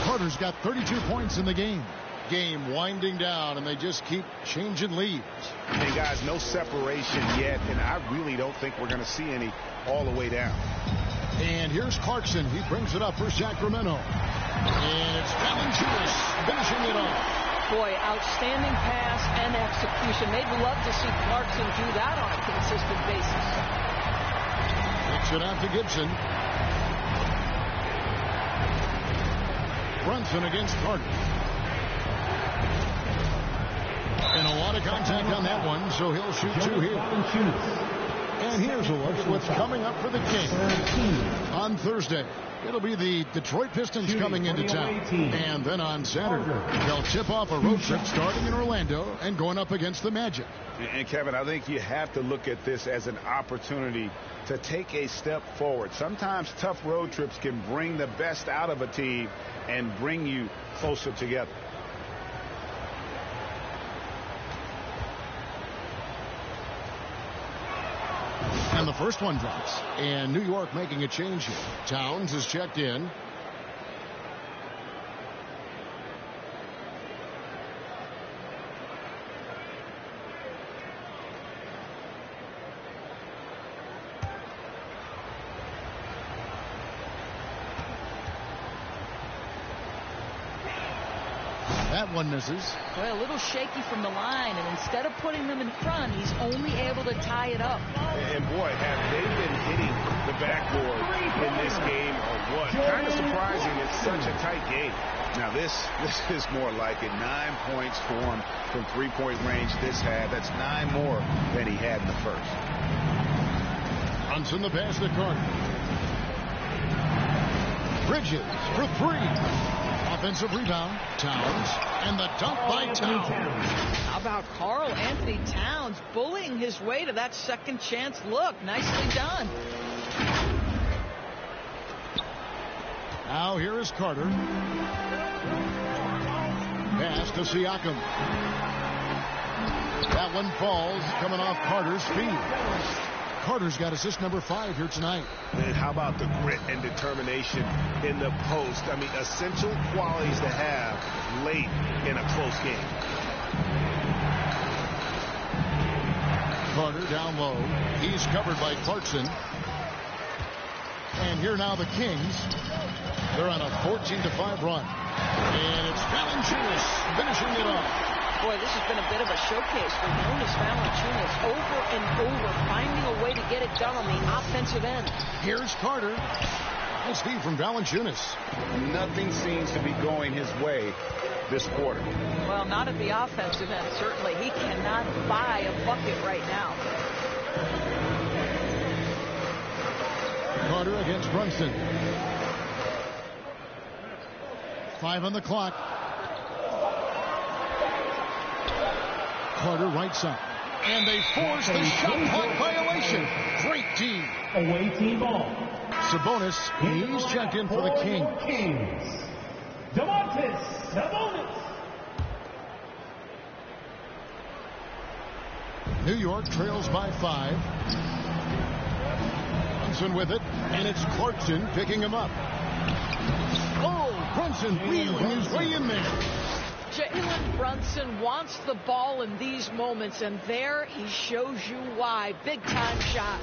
Carter's got 32 points in the game. Game winding down, and they just keep changing leads. And guys, no separation yet, and I really don't think we're going to see any all the way down. And here's Clarkson. He brings it up for Sacramento. And it's Valanciunas finishing it off. Boy, outstanding pass and execution. They'd love to see Clarkson do that on a consistent basis. Kicks it out to Gibson. Brunson against Carter. And a lot of contact on that one, so he'll shoot 2 here. And here's a look at what's coming up for the Kings on Thursday. It'll be the Detroit Pistons coming into town. And then on Saturday, they'll tip off a road trip starting in Orlando and going up against the Magic. And Kevin, I think you have to look at this as an opportunity to take a step forward. Sometimes tough road trips can bring the best out of a team and bring you closer together. And the first one drops. And New York making a change here. Towns is checked in. That one misses. Well, a little shaky from the line, and instead of putting them in front, he's only able to tie it up. And boy, have they been hitting the backboard in this game or what? Kind of surprising. It's such a tight game. Now this is more like it. 9 points for him from 3-point range this half. That's 9 more than he had in the first. Brunson the pass to Carter. Bridges for 3. Offensive rebound, Towns, and the dunk by Towns. How about Karl Anthony Towns bullying his way to that second chance look? Nicely done. Now here is Carter. Pass to Siakam. That one falls, coming off Carter's feet. Carter's got assist number 5 here tonight. And how about the grit and determination in the post? I mean, essential qualities to have late in a close game. Carter down low. He's covered by Clarkson. And here now the Kings. They're on a 14-5 run. And it's Valanciunas finishing it off. Boy, this has been a bit of a showcase for Jonas Valanciunas, over and over, finding a way to get it done on the offensive end. Here's Carter. Nice feed from Valanciunas. Nothing seems to be going his way this quarter. Well, not at the offensive end, certainly. He cannot buy a bucket right now. Carter against Brunson. 5 on the clock. Carter right side. And they force the shot clock violation. Great team. Away team ball. Sabonis, he's checked in for the Kings. Domantas Sabonis. New York trails by 5. Brunson with it, and it's Clarkson picking him up. Oh, Brunson wheeling his way in there. Jalen Brunson wants the ball in these moments, and there he shows you why. Big-time shot.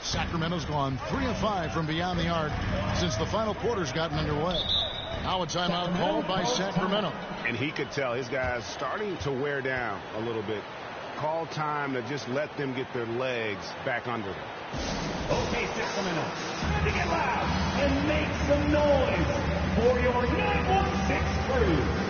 Sacramento's gone 3 of 5 from beyond the arc since the final quarter's gotten underway. Now a timeout called by Sacramento. And he could tell his guys starting to wear down a little bit. Call time to just let them get their legs back under them. Okay, Sacramento, time to get loud and make some noise for your 916 crew.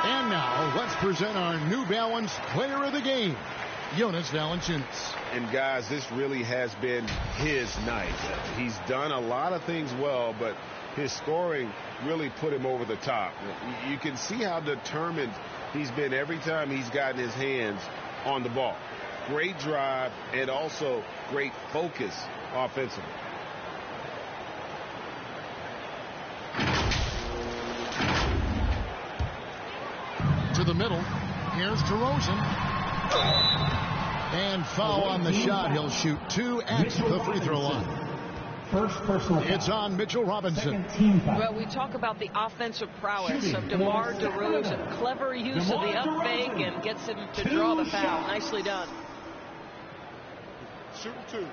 And now, let's present our New Balance Player of the Game, Jonas Valanciunas. And guys, this really has been his night. He's done a lot of things well, but his scoring really put him over the top. You can see how determined he's been every time he's gotten his hands on the ball. Great drive and also great focus offensively. To the middle. Here's DeRozan. And foul on the shot. He'll shoot 2 at the free throw line. First personal foul. It's on Mitchell Robinson. Well, we talk about the offensive prowess of DeMar DeRozan. Clever use of the up fake and gets him to draw the foul. Nicely done. Shooting 2.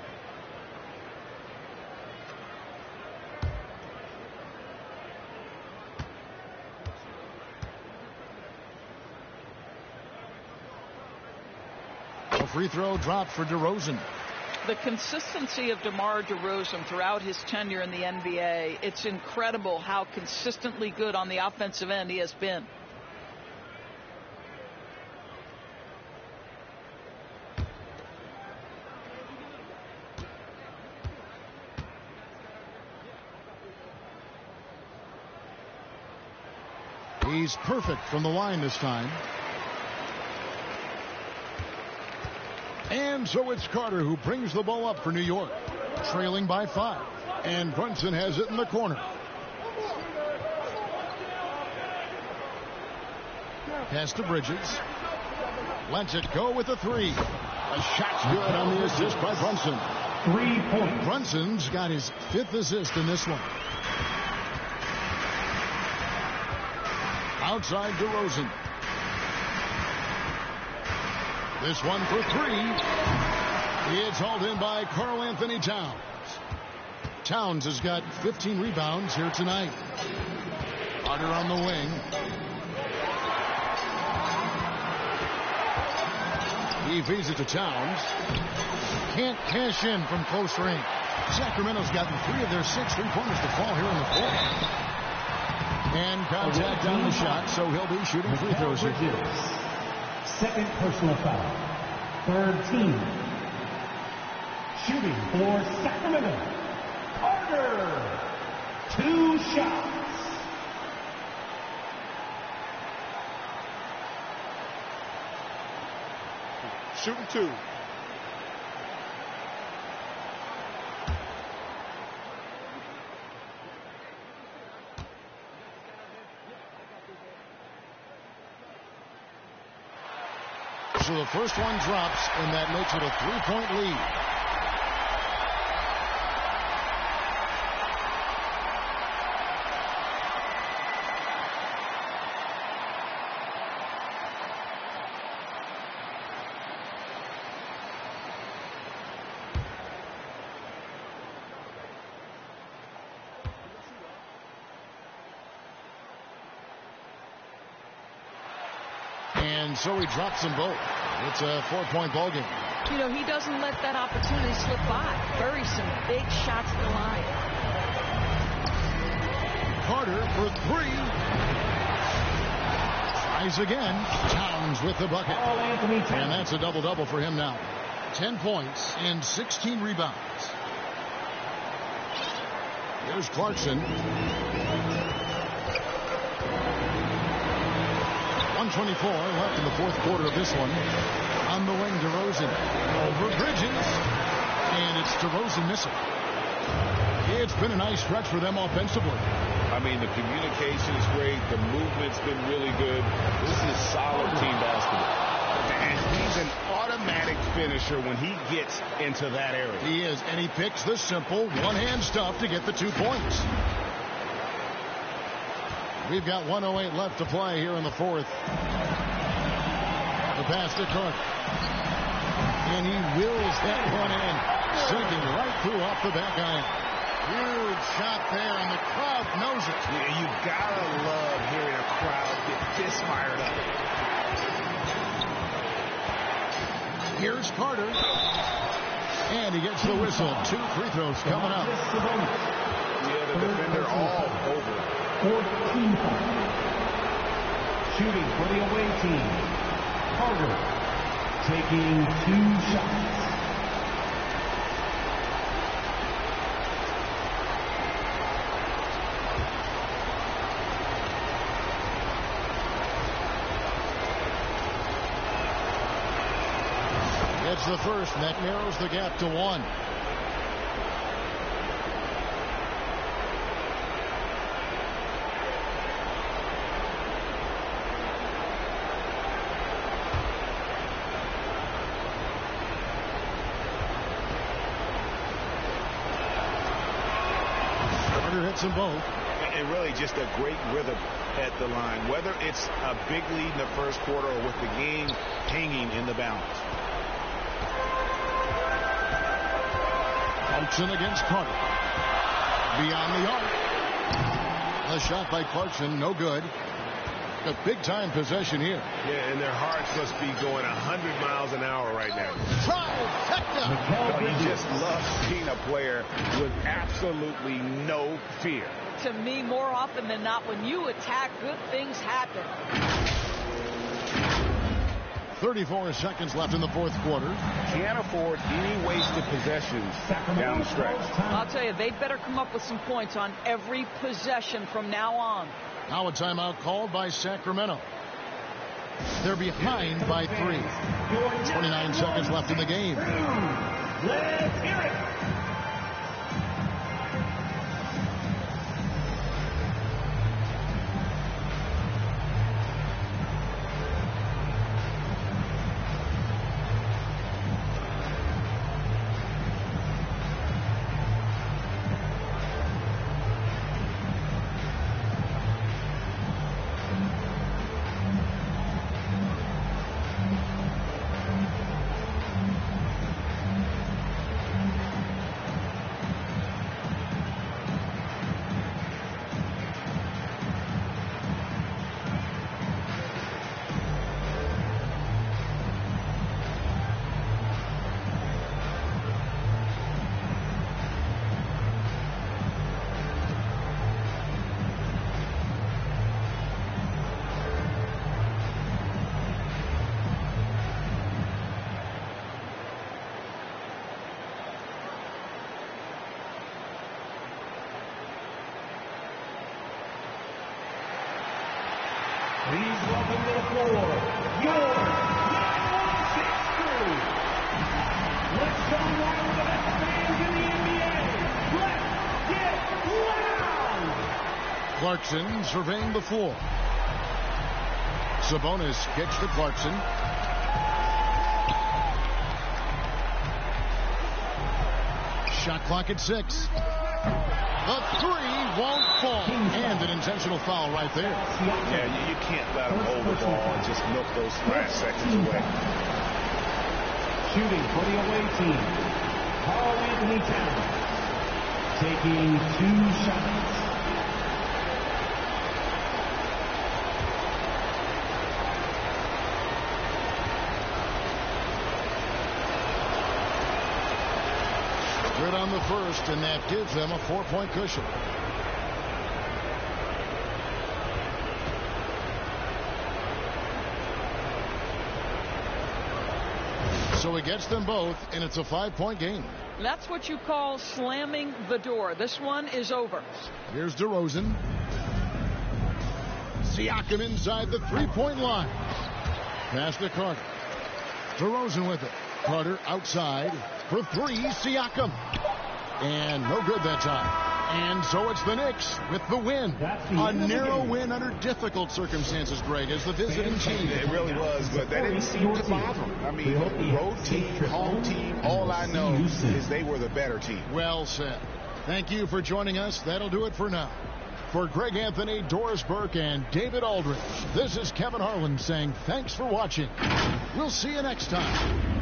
A free throw dropped for DeRozan. The consistency of DeMar DeRozan throughout his tenure in the NBA, it's incredible how consistently good on the offensive end he has been. He's perfect from the line this time. And so it's Carter who brings the ball up for New York, trailing by 5. And Brunson has it in the corner. Pass to Bridges. Lets it go with a 3. A shot's good on the assist by Brunson. 3 points. Brunson's got his 5th assist in this one. Outside DeRozan. This one for 3. It's hauled in by Karl Anthony Towns. Towns has got 15 rebounds here tonight. Carter on the wing. He feeds it to Towns. Can't cash in from close range. Sacramento's gotten 3 of their 6 3-pointers to fall here in the fourth. And contact on the shot, so he'll be shooting free throws here. Second personal foul. Third team. Shooting for Sacramento. Carter. 2 shots. Shooting 2. So the first one drops, and that makes it a 3-point lead. And so he drops them both. It's a 4-point ball game. You know, he doesn't let that opportunity slip by. Buries some big shots at the line. Carter for 3. Tries again. Towns with the bucket. And that's a double-double for him now. 10 points and 16 rebounds. Here's Clarkson. 1:24 left in the fourth quarter of this one. On the wing, DeRozan. Over Bridges. And it's DeRozan missing. It's been a nice stretch for them offensively. I mean, the communication is great. The movement's been really good. This is solid team basketball. And he's an automatic finisher when he gets into that area. He is, and he picks the simple one-hand stuff to get the 2 points. We've got 1:08 left to play here in the fourth. The pass to Clark. And he wills that one in. Sinking right through off the back iron. Huge shot there, and the crowd knows it. Yeah, you gotta love hearing a crowd get this fired up. Here's Carter. And he gets the whistle. 2 free throws coming up. Yeah, the defender all over. 14 points. Shooting for the away team. Carter taking 2 shots. It's the first, and that narrows the gap to 1. Hits them both. And really just a great rhythm at the line, whether it's a big lead in the first quarter or with the game hanging in the balance. Clarkson against Carter. Beyond the arc. A shot by Clarkson, no good. A big-time possession here. Yeah, and their hearts must be going 100 miles an hour right now. Trifecta! You just love seeing a player with absolutely no fear. To me, more often than not, when you attack, good things happen. 34 seconds left in the fourth quarter. Can't afford any wasted possessions down the stretch. I'll tell you, they'd better come up with some points on every possession from now on. Now a timeout called by Sacramento. They're behind by 3. 29 seconds left in the game. Let's hear it. Please welcome to the floor, your 916 crew. Let's go one of the best fans in the NBA. Let's get loud! Clarkson surveying the floor. Sabonis kicks to Clarkson. Shot clock at 6. The three won't fall. And an intentional foul right there. Yeah, you can't let him hold the ball and just milk those last seconds away. Shooting for the away team, Carl Anthony Towns, taking 2 shots. Good on the first, and that gives them a 4-point cushion. So he gets them both, and it's a 5-point game. That's what you call slamming the door. This one is over. Here's DeRozan. Siakam inside the 3-point line. Pass to Carter. DeRozan with it. Carter outside for 3. Siakam. And no good that time. And so it's the Knicks with the win. A narrow win under difficult circumstances, Greg, as the visiting team. It really was, but that didn't seem to bother them. I mean, road team, home team, all I know is they were the better team. Well said. Thank you for joining us. That'll do it for now. For Greg Anthony, Doris Burke, and David Aldridge, this is Kevin Harlan saying thanks for watching. We'll see you next time.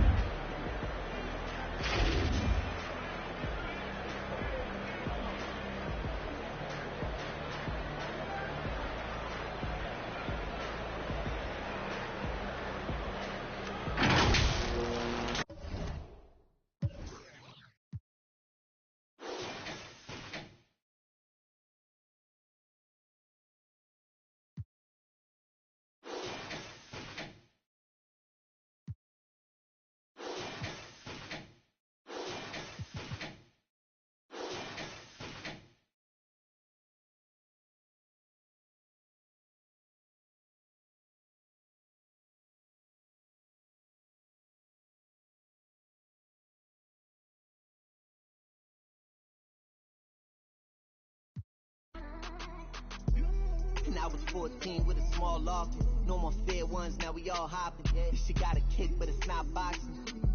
I was 14 with a small office. No more fair ones, now we all hopping. Yeah, she got a kick, but it's not boxing.